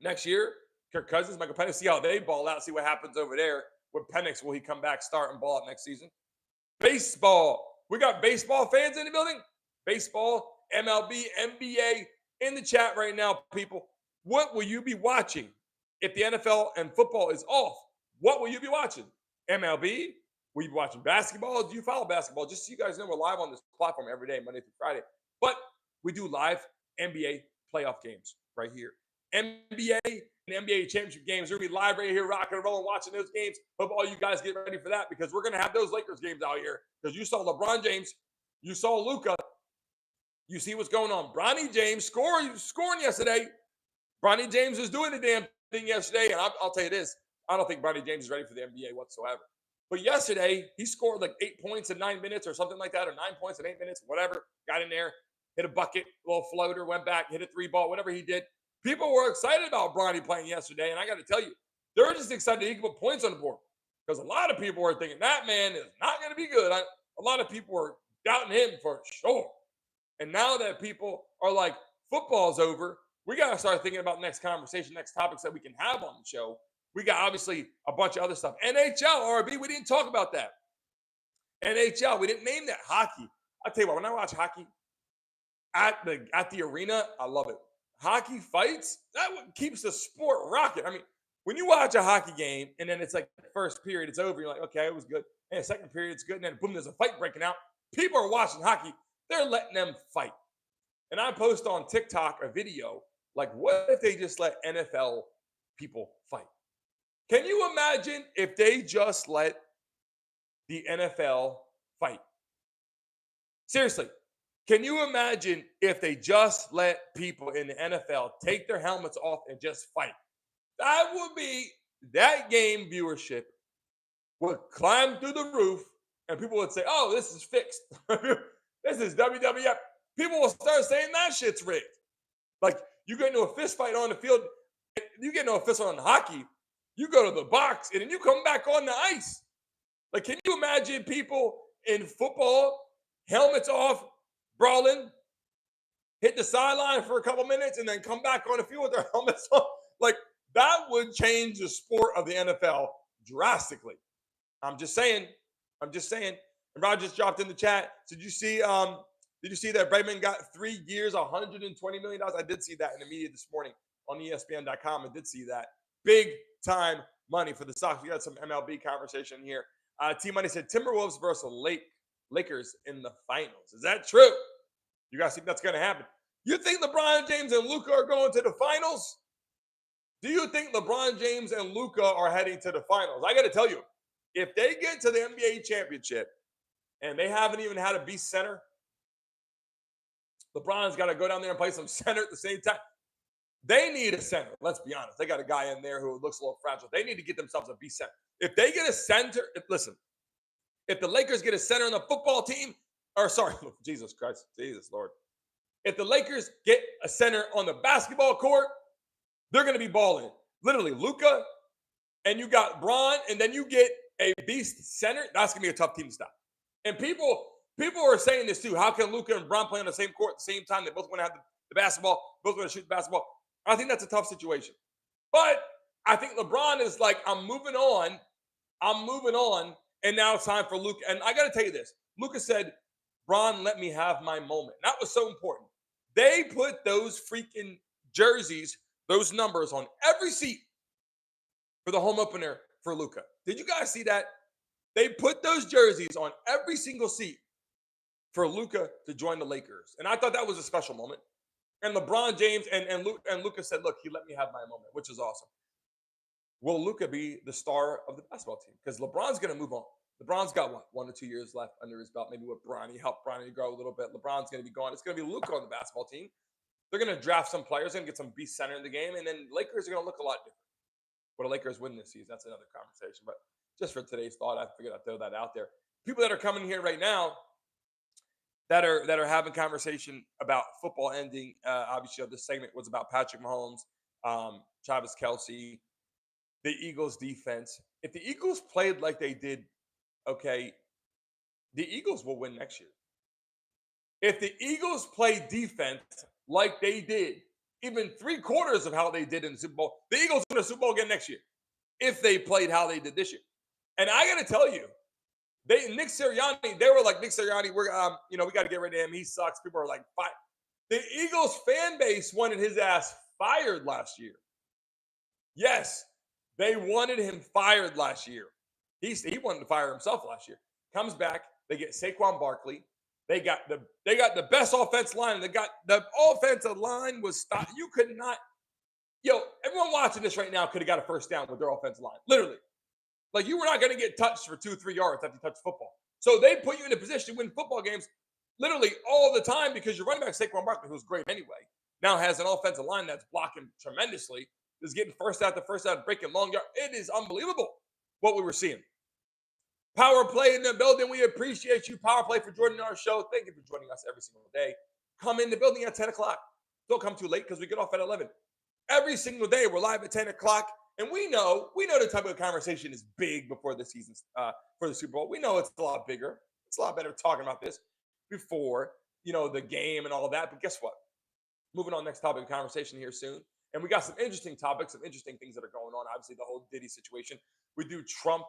next year. Kirk Cousins, Michael Penix. See how they ball out. See what happens over there with Penix. Will he come back, start, and ball out next season? Baseball. We got baseball fans in the building. Baseball, MLB, NBA in the chat right now, people. What will you be watching if the NFL and football is off? What will you be watching? MLB? Will you be watching basketball? Do you follow basketball? Just so you guys know, we're live on this platform every day, Monday through Friday. But we do live NBA playoff games right here. NBA and NBA championship games. We're going to be live right here, rocking and rolling, watching those games. Hope all you guys get ready for that because we're going to have those Lakers games out here because you saw LeBron James. You saw Luka. You see what's going on. Bronny James scoring yesterday. Bronny James was doing the damn thing yesterday. And I'll tell you this. I don't think Bronny James is ready for the NBA whatsoever. But yesterday, he scored like 8 points in 9 minutes or something like that, or 9 points in 8 minutes, whatever. Got in there, hit a bucket, a little floater, went back, hit a 3-ball, whatever he did. People were excited about Bronny playing yesterday. And I got to tell you, they're just excited he can put points on the board. Because a lot of people were thinking, that man is not going to be good. A lot of people were doubting him for sure. And now that people are like, football's over, we got to start thinking about next conversation, next topics that we can have on the show. We got obviously a bunch of other stuff. NHL, RB, we didn't talk about that. NHL, we didn't name that. Hockey. I'll tell you what, when I watch hockey at the arena, I love it. Hockey fights, that keeps the sport rocking. I mean, when you watch a hockey game and then it's like the first period, it's over, you're like, okay, it was good. And the second period, it's good. And then boom, there's a fight breaking out. People are watching hockey. They're letting them fight. And I post on TikTok a video like, what if they just let NFL people fight? Can you imagine if they just let the NFL fight? Seriously, can you imagine if they just let people in the NFL take their helmets off and just fight? That game viewership would climb through the roof and people would say, oh, this is fixed. This is WWF. People will start saying that shit's rigged. Like, you get into a fist fight on the field, you get into a fist fight on hockey, you go to the box, and then you come back on the ice. Like, can you imagine people in football, helmets off, brawling, hit the sideline for a couple minutes, and then come back on the field with their helmets on? Like, that would change the sport of the NFL drastically. I'm just saying. And Rod just dropped in the chat. Did you see that Bregman got 3 years, $120 million? I did see that in the media this morning on ESPN.com. I did see that. Big time money for the Sox. We got some MLB conversation here. T-Money said Timberwolves versus Lakers in the finals. Is that true? You guys think that's going to happen? You think LeBron James and Luka are going to the finals? Do you think LeBron James and Luka are heading to the finals? I got to tell you, if they get to the NBA championship and they haven't even had a beast center, LeBron's got to go down there and play some center at the same time. They need a center. Let's be honest. They got a guy in there who looks a little fragile. They need to get themselves a B center. If they get a center, listen, if the Lakers get a center on the football team, or sorry, Jesus Christ, Jesus Lord. If the Lakers get a center on the basketball court, they're going to be balling. Literally, Luka, and you got Bron, and then you get a beast center. That's going to be a tough team to stop. And people are saying this too. How can Luka and Bron play on the same court at the same time? They both want to have the basketball, both want to shoot the basketball. I think that's a tough situation. But I think LeBron is like, I'm moving on, and now it's time for Luka. And I got to tell you this. Luka said, Bron, let me have my moment. That was so important. They put those freaking jerseys, those numbers on every seat for the home opener for Luka. Did you guys see that? They put those jerseys on every single seat for Luka to join the Lakers. And I thought that was a special moment. And LeBron James and Luka said, look, he let me have my moment, which is awesome. Will Luka be the star of the basketball team? Because LeBron's going to move on. LeBron's got 1 or 2 years left under his belt. Maybe with Bronny, help Bronny grow a little bit. LeBron's going to be gone. It's going to be Luka on the basketball team. They're going to draft some players. They're going to get some beast center in the game. And then Lakers are going to look a lot different. But the Lakers win this season, that's another conversation. But just for today's thought, I figured I'd throw that out there. People that are coming here right now that are having conversation about football ending. Obviously, this segment was about Patrick Mahomes, Travis Kelce, the Eagles defense. If the Eagles played like they did, okay, the Eagles will win next year. If the Eagles play defense like they did, even 3/4 of how they did in the Super Bowl, the Eagles win the Super Bowl again next year. If they played how they did this year. And I got to tell you, Nick Sirianni, they were like, Nick Sirianni, we got to get rid of him. He sucks. People are like, fine. The Eagles fan base wanted his ass fired last year. Yes, they wanted him fired last year. He wanted to fire himself last year. Comes back, they get Saquon Barkley. They got the best offensive line. They got the offensive line was stopped. You could not. Everyone watching this right now could have got a first down with their offensive line. Literally. Like, you were not going to get touched for 2-3 yards after you touch football. So they put you in a position to win football games literally all the time because your running back, Saquon Barkley, who's great anyway, now has an offensive line that's blocking tremendously, is getting first out, breaking long yard. It is unbelievable what we were seeing. Power play in the building. We appreciate you, Power Play, for joining our show. Thank you for joining us every single day. Come in the building at 10 o'clock. Don't come too late because we get off at 11. Every single day, we're live at 10 o'clock. And we know the type of conversation is big before the season, for the Super Bowl. We know it's a lot bigger. It's a lot better talking about this before, the game and all of that. But guess what? Moving on, next topic of conversation here soon. And we got some interesting topics, some interesting things that are going on. Obviously, the whole Diddy situation. We do Trump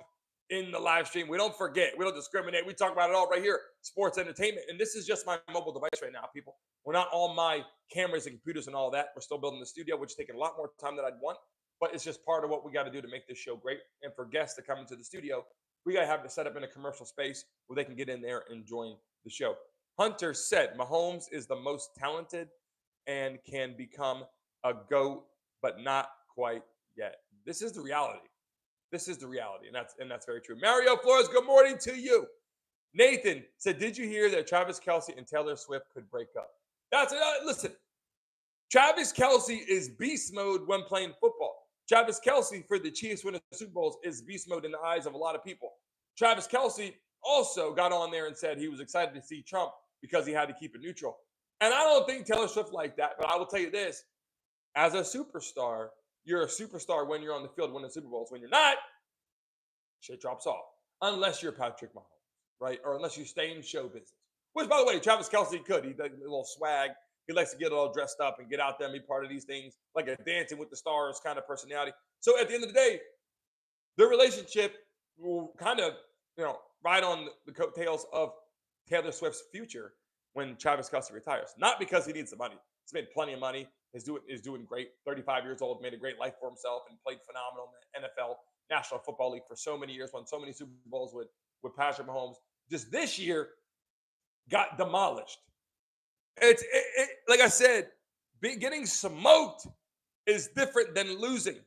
in the live stream. We don't forget. We don't discriminate. We talk about it all right here. Sports, entertainment. And this is just my mobile device right now, people. We're not on my cameras and computers and all that. We're still building the studio, which is taking a lot more time than I'd want. But it's just part of what we got to do to make this show great. And for guests to come into the studio, we got to have it set up in a commercial space where they can get in there and join the show. Hunter said Mahomes is the most talented and can become a GOAT, but not quite yet. This is the reality. And that's very true. Mario Flores, good morning to you. Nathan said, did you hear that Travis Kelce and Taylor Swift could break up? Listen, Travis Kelce is beast mode when playing football. Travis Kelce for the Chiefs winning the Super Bowls is beast mode in the eyes of a lot of people. Travis Kelce also got on there and said he was excited to see Trump because he had to keep it neutral. And I don't think Taylor Swift like that, but I will tell you this. As a superstar, you're a superstar when you're on the field winning Super Bowls. When you're not, shit drops off. Unless you're Patrick Mahomes, right? Or unless you stay in show business. Which, by the way, Travis Kelce could. He does a little swag. He likes to get all dressed up and get out there and be part of these things, like a Dancing with the Stars kind of personality. So at the end of the day, their relationship will kind of, ride on the coattails of Taylor Swift's future when Travis Kelce retires. Not because he needs the money. He's made plenty of money. Is doing great. 35 years old, made a great life for himself, and played phenomenal in the NFL, National Football League for so many years. Won so many Super Bowls with Patrick Mahomes. Just this year, got demolished. It's like I said, getting smoked is different than losing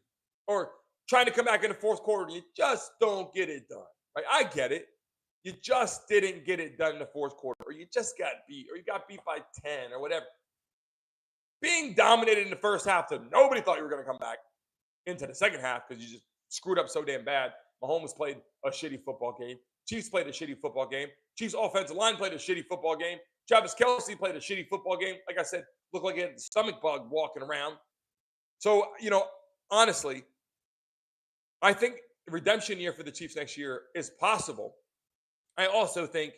or trying to come back in the fourth quarter and you just don't get it done. Right? I get it. You just didn't get it done in the fourth quarter, or you just got beat, or you got beat by 10 or whatever. Being dominated in the first half, so nobody thought you were going to come back into the second half because you just screwed up so damn bad. Mahomes played a shitty football game. Chiefs played a shitty football game. Chiefs offensive line played a shitty football game. Travis Kelce played a shitty football game. Like I said, looked like he had a stomach bug walking around. So, honestly, I think redemption year for the Chiefs next year is possible. I also think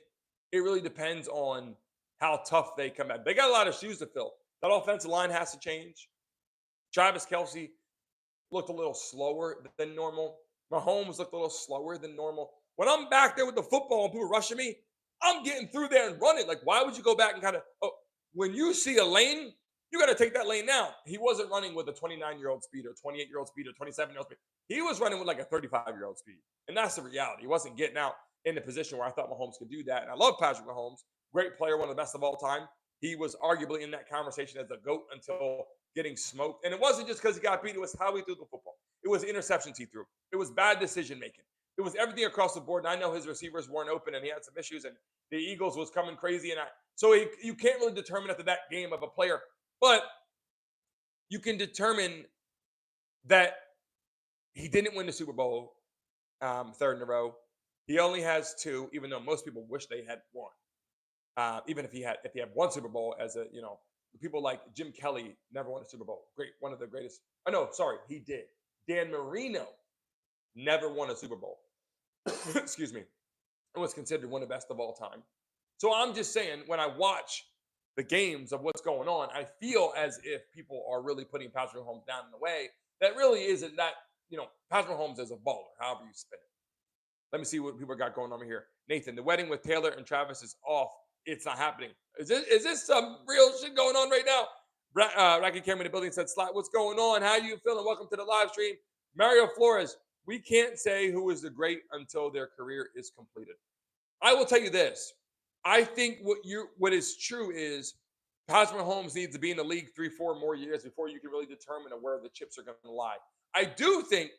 it really depends on how tough they come back. They got a lot of shoes to fill. That offensive line has to change. Travis Kelce looked a little slower than normal. Mahomes looked a little slower than normal. When I'm back there with the football and people rushing me, I'm getting through there and running. Like, why would you go back and when you see a lane, you got to take that lane now. He wasn't running with a 29-year-old speed or 28-year-old speed or 27-year-old speed. He was running with like a 35-year-old speed. And that's the reality. He wasn't getting out in the position where I thought Mahomes could do that. And I love Patrick Mahomes. Great player, one of the best of all time. He was arguably in that conversation as a GOAT until getting smoked. And it wasn't just because he got beat. It was how he threw the football. It was interceptions he threw. It was bad decision making. It was everything across the board. And I know his receivers weren't open and he had some issues and the Eagles was coming crazy. So you can't really determine after that game of a player. But you can determine that he didn't win the Super Bowl third in a row. He only has 2, even though most people wish they had 1. Even if he had one Super Bowl people like Jim Kelly never won a Super Bowl. Great, one of the greatest. Oh no, sorry, he did. Dan Marino never won a Super Bowl. Excuse me. It was considered one of the best of all time. So I'm just saying, when I watch the games of what's going on, I feel as if people are really putting Patrick Mahomes down in a way that really isn't that, Patrick Mahomes is a baller, however you spin it. Let me see what people got going on here. Nathan, the wedding with Taylor and Travis is off. It's not happening. Is this some real shit going on right now? Racky Cameron in the building said, Slot, what's going on? How you feeling? Welcome to the live stream. Mario Flores, we can't say who is the great until their career is completed. I will tell you this. I think what is true is Patrick Mahomes needs to be in the league 3-4 more years before you can really determine where the chips are going to lie. I do think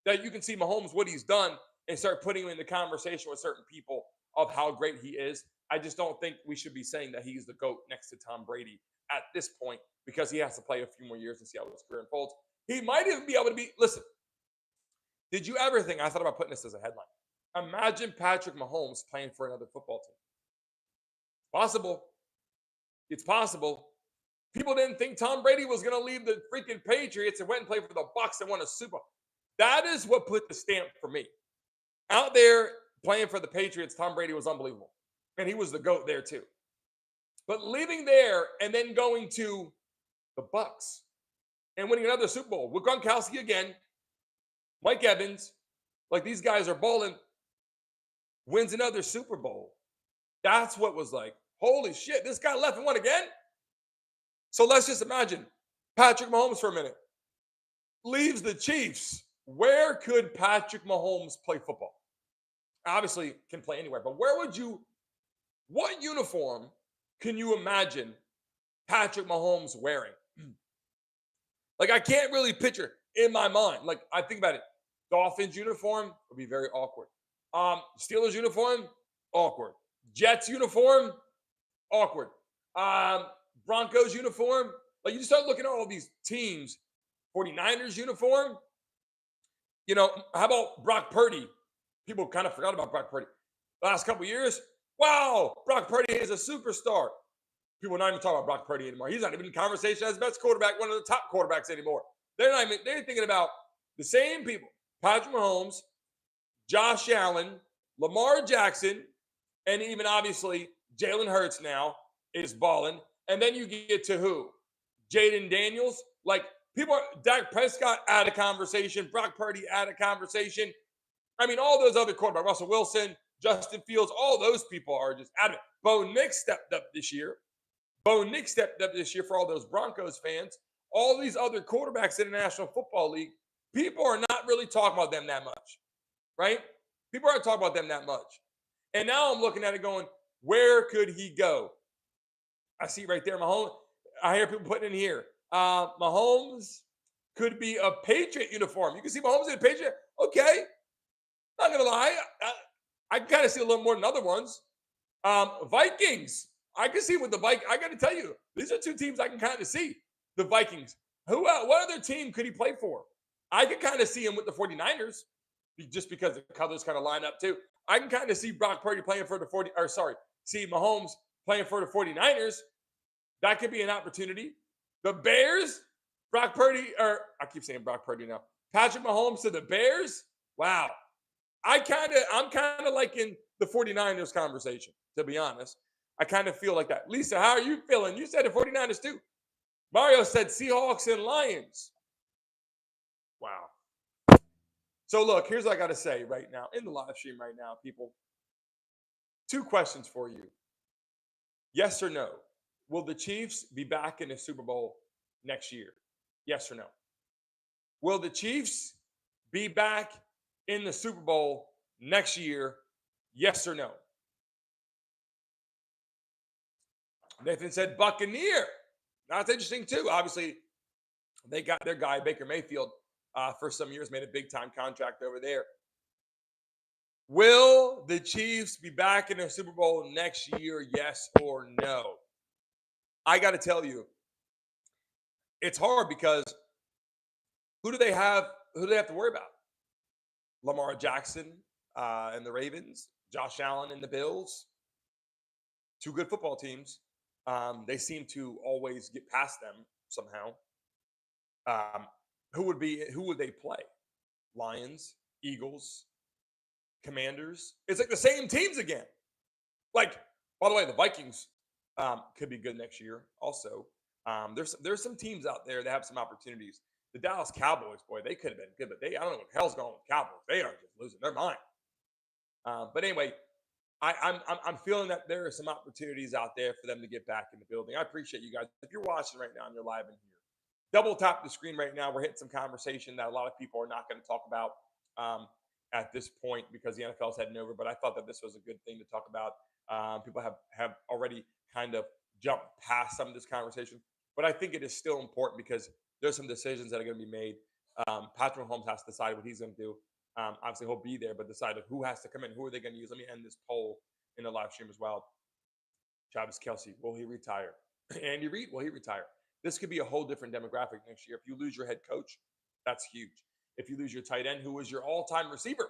that you can see Mahomes, what he's done, and start putting him in the conversation with certain people of how great he is. I just don't think we should be saying that he's the GOAT next to Tom Brady at this point because he has to play a few more years and see how his career unfolds. He might even be able to be, listen, did you ever think, I thought about putting this as a headline, imagine Patrick Mahomes playing for another football team. Possible. It's possible. People didn't think Tom Brady was going to leave the freaking Patriots and went and played for the Bucs and won a Super Bowl. That is what put the stamp for me. Out there playing for the Patriots, Tom Brady was unbelievable. And he was the GOAT there too. But leaving there and then going to the Bucs and winning another Super Bowl with Gronkowski again, Mike Evans, like these guys are balling, wins another Super Bowl. That's what was like, holy shit, this guy left and won again? So let's just imagine Patrick Mahomes for a minute. Leaves the Chiefs. Where could Patrick Mahomes play football? Obviously, can play anywhere, but what uniform can you imagine Patrick Mahomes wearing? Like, I can't really picture in my mind. Like, I think about it. Dolphins uniform would be very awkward. Steelers uniform, awkward. Jets uniform, awkward. Broncos uniform. Like, you start looking at all these teams. 49ers uniform. How about Brock Purdy? People kind of forgot about Brock Purdy. Last couple years, wow, Brock Purdy is a superstar. People are not even talking about Brock Purdy anymore. He's not even in conversation as best quarterback, one of the top quarterbacks anymore. They're thinking about the same people. Patrick Mahomes, Josh Allen, Lamar Jackson, and even obviously Jaylen Hurts now is balling. And then you get to who? Jaden Daniels. Like, people are, Dak Prescott out of conversation, Brock Purdy out of conversation. I mean, all those other quarterbacks, Russell Wilson, Justin Fields, all those people are just out of it. Bo Nix stepped up this year. For all those Broncos fans. All these other quarterbacks in the National Football League, people are not really talking about them that much, right? People aren't talking about them that much. And now I'm looking at it going, where could he go? I see right there, Mahomes. I hear people putting in here. Mahomes could be a Patriot uniform. You can see Mahomes in a Patriot. Okay. Not going to lie. I can kind of see a little more than other ones. Vikings. I can see with the Vikings. I got to tell you, these are two teams I can kind of see. The Vikings. What other team could he play for? I can kind of see him with the 49ers just because the colors kind of line up too. I can kind of see Brock Purdy playing for the see Mahomes playing for the 49ers. That could be an opportunity. The Bears, Brock Purdy, or I keep saying Brock Purdy now. Patrick Mahomes to the Bears. Wow. I'm kind of liking the 49ers conversation, to be honest. I kind of feel like that. Lisa, how are you feeling? You said the 49ers too. Mario said Seahawks and Lions. Wow. So look, here's what I got to say right now in the live stream right now, people. 2 questions for you. Yes or no? Will the Chiefs be back in the Super Bowl next year? Yes or no? Will the Chiefs be back in the Super Bowl next year? Yes or no? Nathan said Buccaneer. That's interesting too. Obviously, they got their guy Baker Mayfield for some years, made a big time contract over there. Will the Chiefs be back in the Super Bowl next year? Yes or no? I got to tell you, it's hard because who do they have? Who do they have to worry about? Lamar Jackson and the Ravens, Josh Allen and the Bills. 2 good football teams. They seem to always get past them somehow. Who would they play? Lions, Eagles, Commanders. It's like the same teams again. Like, by the way, the Vikings could be good next year. Also, there's some teams out there that have some opportunities. The Dallas Cowboys, boy, they could have been good, but I don't know what the hell's going on with the Cowboys. They are just losing their mind. But anyway, I'm feeling that there are some opportunities out there for them to get back in the building. I appreciate you guys. If you're watching right now and you're live in here, double tap the screen right now. We're hitting some conversation that a lot of people are not going to talk about at this point because the NFL is heading over. But I thought that this was a good thing to talk about. People have already kind of jumped past some of this conversation, but I think it is still important because there's some decisions that are going to be made. Patrick Mahomes has to decide what he's going to do. Obviously, he'll be there, but decide who has to come in. Who are they going to use? Let me end this poll in the live stream as well. Travis Kelce, will he retire? Andy Reid, will he retire? This could be a whole different demographic next year. If you lose your head coach, that's huge. If you lose your tight end, who was your all-time receiver,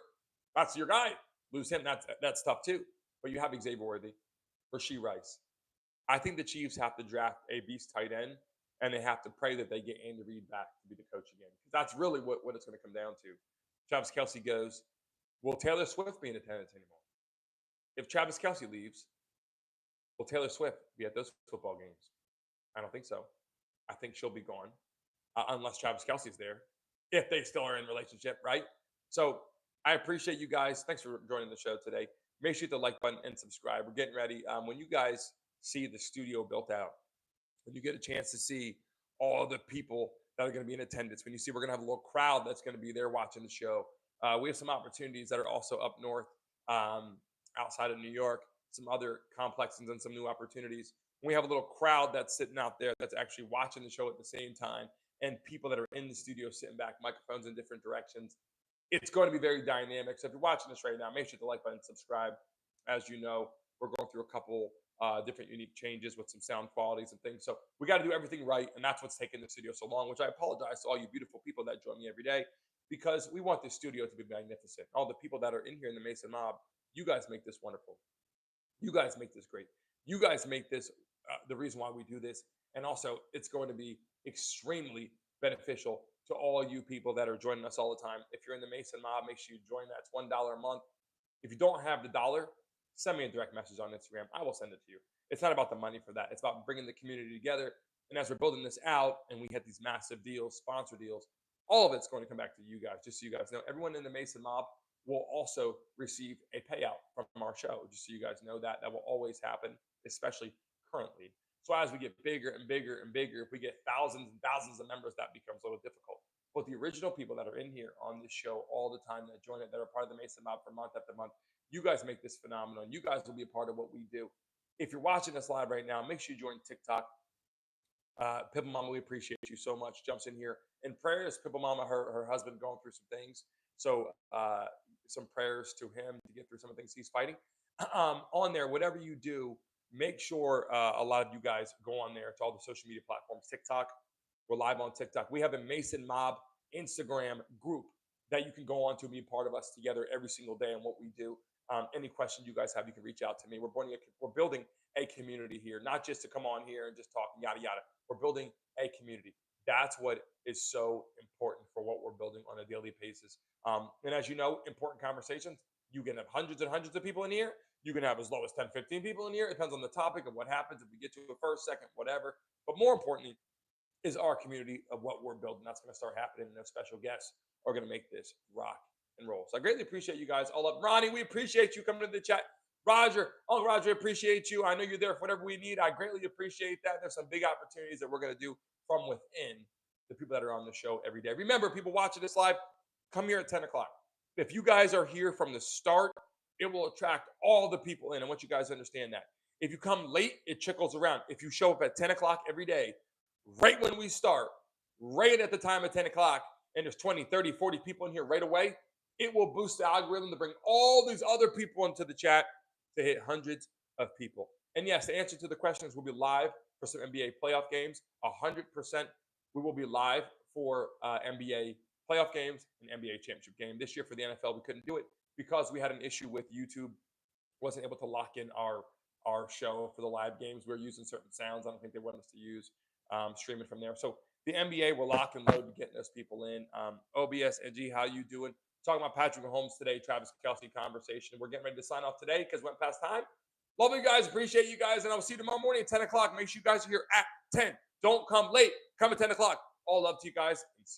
that's your guy. Lose him, that's tough too. But you have Xavier Worthy, Rashee Rice. I think the Chiefs have to draft a beast tight end, and they have to pray that they get Andy Reid back to be the coach again. That's really what it's going to come down to. Travis Kelce goes, will Taylor Swift be in attendance anymore? If Travis Kelce leaves, will Taylor Swift be at those football games? I don't think so. I think she'll be gone unless Travis Kelce's there, if they still are in relationship, right? So I appreciate you guys. Thanks for joining the show today. Make sure you hit the like button and subscribe. We're getting ready. When you guys see the studio built out, when you get a chance to see all the people that are going to be in attendance, when you see we're going to have a little crowd that's going to be there watching the show. We have some opportunities that are also up north, outside of New York, some other complexes and some new opportunities. We have a little crowd that's sitting out there that's actually watching the show at the same time, and people that are in the studio sitting back, microphones in different directions. It's going to be very dynamic. So if you're watching this right now, make sure to like button and subscribe. As you know, we're going through a couple different unique changes with some sound qualities and things. So we got to do everything right, and that's what's taking the studio so long, which I apologize to all you beautiful people that join me every day, because we want this studio to be magnificent. All the people that are in here in the Mason Mob, you guys make this wonderful. You guys make this great. You guys make this the reason why we do this. And also, it's going to be extremely beneficial to all you people that are joining us all the time. If you're in the Mason Mob, make sure you join that. It's $1 a month. If you don't have the dollar, send me a direct message on Instagram. I will send it to you. It's not about the money for that. It's about bringing the community together. And as we're building this out and we hit these massive deals, sponsor deals, all of it's going to come back to you guys. Just so you guys know, everyone in the Mason Mob will also receive a payout from our show. Just so you guys know that will always happen, especially currently. So as we get bigger and bigger and bigger, if we get thousands and thousands of members, that becomes a little difficult. But the original people that are in here on this show all the time, that join it, that are part of the Mason Mob for month after month, you guys make this phenomenal. You guys will be a part of what we do. If you're watching us live right now, make sure you join TikTok. Pippa Mama, we appreciate you so much. Jumps in here in prayers. Pippa Mama, her husband going through some things. So some prayers to him to get through some of the things he's fighting. On there, whatever you do, make sure a lot of you guys go on there to all the social media platforms. TikTok, we're live on TikTok. We have a Mason Mob Instagram group that you can go on to and be part of us together every single day on what we do. Any question you guys have, you can reach out to me. We're building a community here, not just to come on here and just talk yada yada. We're building a community. That's what is so important for what we're building on a daily basis. And as you know, important conversations, you can have hundreds and hundreds of people in here. You can have as low as 10, 15 people in here. It depends on the topic of what happens. If we get to it first, second, whatever. But more importantly, is our community of what we're building. That's going to start happening. And our special guests are going to make this rock and roll. So I greatly appreciate you guys all up. Ronnie, we appreciate you coming to the chat. Roger, Uncle Roger, appreciate you. I know you're there for whatever we need. I greatly appreciate that. There's some big opportunities that we're going to do from within the people that are on the show every day. Remember, people watching this live, come here at 10 o'clock. If you guys are here from the start, it will attract all the people in. I want you guys to understand that. If you come late, it trickles around. If you show up at 10 o'clock every day, right when we start, right at the time of 10 o'clock, and there's 20, 30, 40 people in here right away, it will boost the algorithm to bring all these other people into the chat to hit hundreds of people. And yes, the answer to the questions will be live for some NBA playoff games. 100% we will be live for NBA playoff games and NBA championship game. This year for the NFL, we couldn't do it because we had an issue with YouTube. Wasn't able to lock in our show for the live games. We were using certain sounds I don't think they wanted us to use streaming from there. So the NBA will lock and load to getting those people in. OBS and G, how you doing? Talking about Patrick Mahomes today, Travis Kelce conversation. We're getting ready to sign off today because went past time. Love you guys. Appreciate you guys. And I'll see you tomorrow morning at 10 o'clock. Make sure you guys are here at 10. Don't come late. Come at 10 o'clock. All love to you guys. And see you.